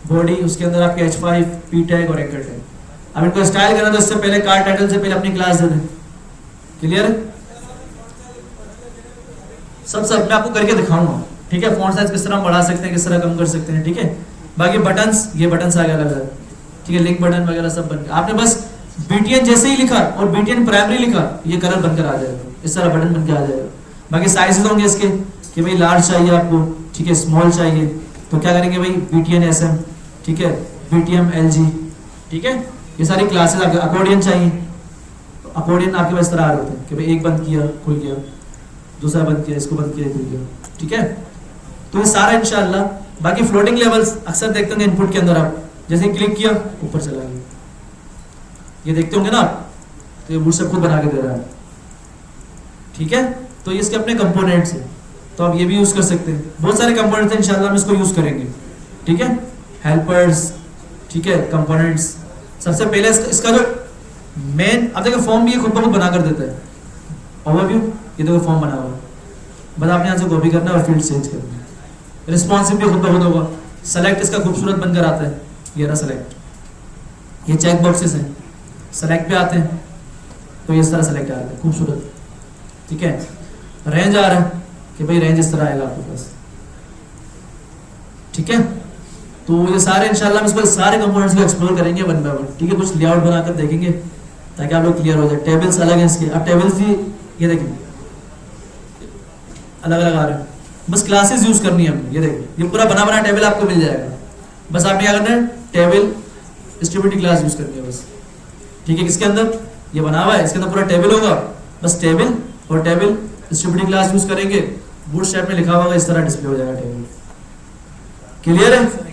बॉडी, उसके अंदर आपके H5, P टैग और एंकर टैग। अब इनको स्टाइल करना तो इससे पहले कार्ड टाइटल से पहले अपनी क्लास दे दें। क्लियर है। सब मैं आपको करके दिखाऊंगा, ठीक है। फॉन्ट साइज किस तरह बढ़ा सकते हैं, किस तरह कम कर सकते हैं, ठीक है। बाकी बटन्स, ये बटन्स आ गया अलग अलग, ठीक है, लिंक बटन वगैरह सब बन गया। आपने बस BTN जैसे ही लिखा और BTN प्राइमरी लिखा, ये कलर बनकर आ जाएगा, इस तरह बटन बनकर आ जाएगा। बाकी साइजेस होंगे इसके कि भाई लार्ज चाहिए आपको, ठीक है, स्मॉल चाहिए, तो क्या करेंगे भाई BTN SM, ठीक है, BTM LG, ठीक है, ये सारी क्लासेस आपके। अकॉर्डियन चाहिए, तो अकॉर्डियन आपके पास इस तरह आ रहे होते हैं कि भाई एक बंद किया खुल गया, दूसरा बंद किया, इसको बंद किया खुल गया, ठीक है। तो ये सारा इंशाल्लाह। बाकी फ्लोटिंग लेवल्स अक्सर देखते होंगे इनपुट के अंदर, आप जैसे क्लिक किया ऊपर चला गया, ये देखते होंगे ना आप, तो ये बूटस्ट्रैप खुद बना के दे रहा है, ठीक है। तो ये इसके अपने कंपोनेंट्स हैं, तो आप ये भी यूज कर सकते हैं। बहुत सारे कंपोनेंट्स हैं, इंशाल्लाह हम इसको यूज करेंगे, ठीक है। हेल्पर्स, ठीक है, कंपोनेंट्स। सबसे पहले इसका जो मेन, अब देखो फॉर्म भी ये खुद ब खुद बना कर देता है, ओवरव्यू, ये देखो फॉर्म बना हुआ है, बस आपने यहाँ से कॉपी करना है और फील्ड चेंज करना है। रिस्पॉन्सिव भी खुद ब खुद होगा। सेलेक्ट इसका खूबसूरत बनकर आता है, ये रहा सेलेक्ट, ये चेक बॉक्सेस हैं, सेलेक्ट पे आते हैं, तो ये इस तरह सेलेक्ट आ रहा है खूबसूरत, ठीक है। रेंज आ रहा है कि भाई रेंज इस तरह आएगा आपके पास, ठीक है। तो ये सारे इंशाल्लाह हम इसको सारे कंपोनेंट्स को एक्सप्लोर करेंगे वन बाय वन, ठीक है। कुछ लेआउट बनाकर देखेंगे ताकि आप लोग क्लियर हो जाए। टेबल्स अलग हैं इसके, अब टेबल्स भी ये देखिए अलग अलग आ रहे हैं, बस क्लासेस यूज करनी है हमने। ये देखिए ये पूरा बना बना टेबल आपको मिल जाएगा, बस आपने क्या करना है, टेबल डिस्ट्रीब्यूटेड क्लास यूज करनी है बस, ठीक है। किसके अंदर ये बना हुआ है, इसके अंदर पूरा टेबल होगा, बस टेबल और टेबल डिस्ट्रीब्यूटेड क्लास यूज करेंगे, बूटस्ट्रैप में लिखा होगा इस तरह डिस्प्ले हो जाएगा टेबल। क्लियर है?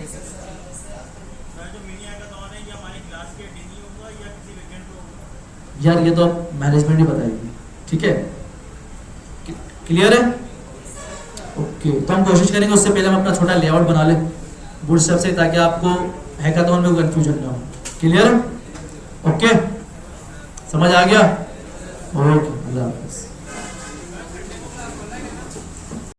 यार ये तो मैनेजमेंट ही बताएगी, ठीक है। क्लियर है? ओके, तो हम कोशिश करेंगे उससे पहले हम अपना छोटा लेआउट बना लें बूटस्ट्रैप से, ताकि आपको हैकाथॉन में कंफ्यूजन ना हो। क्लियर? ओके, समझ आ गया? ओके, अल्लाह हाफिज़।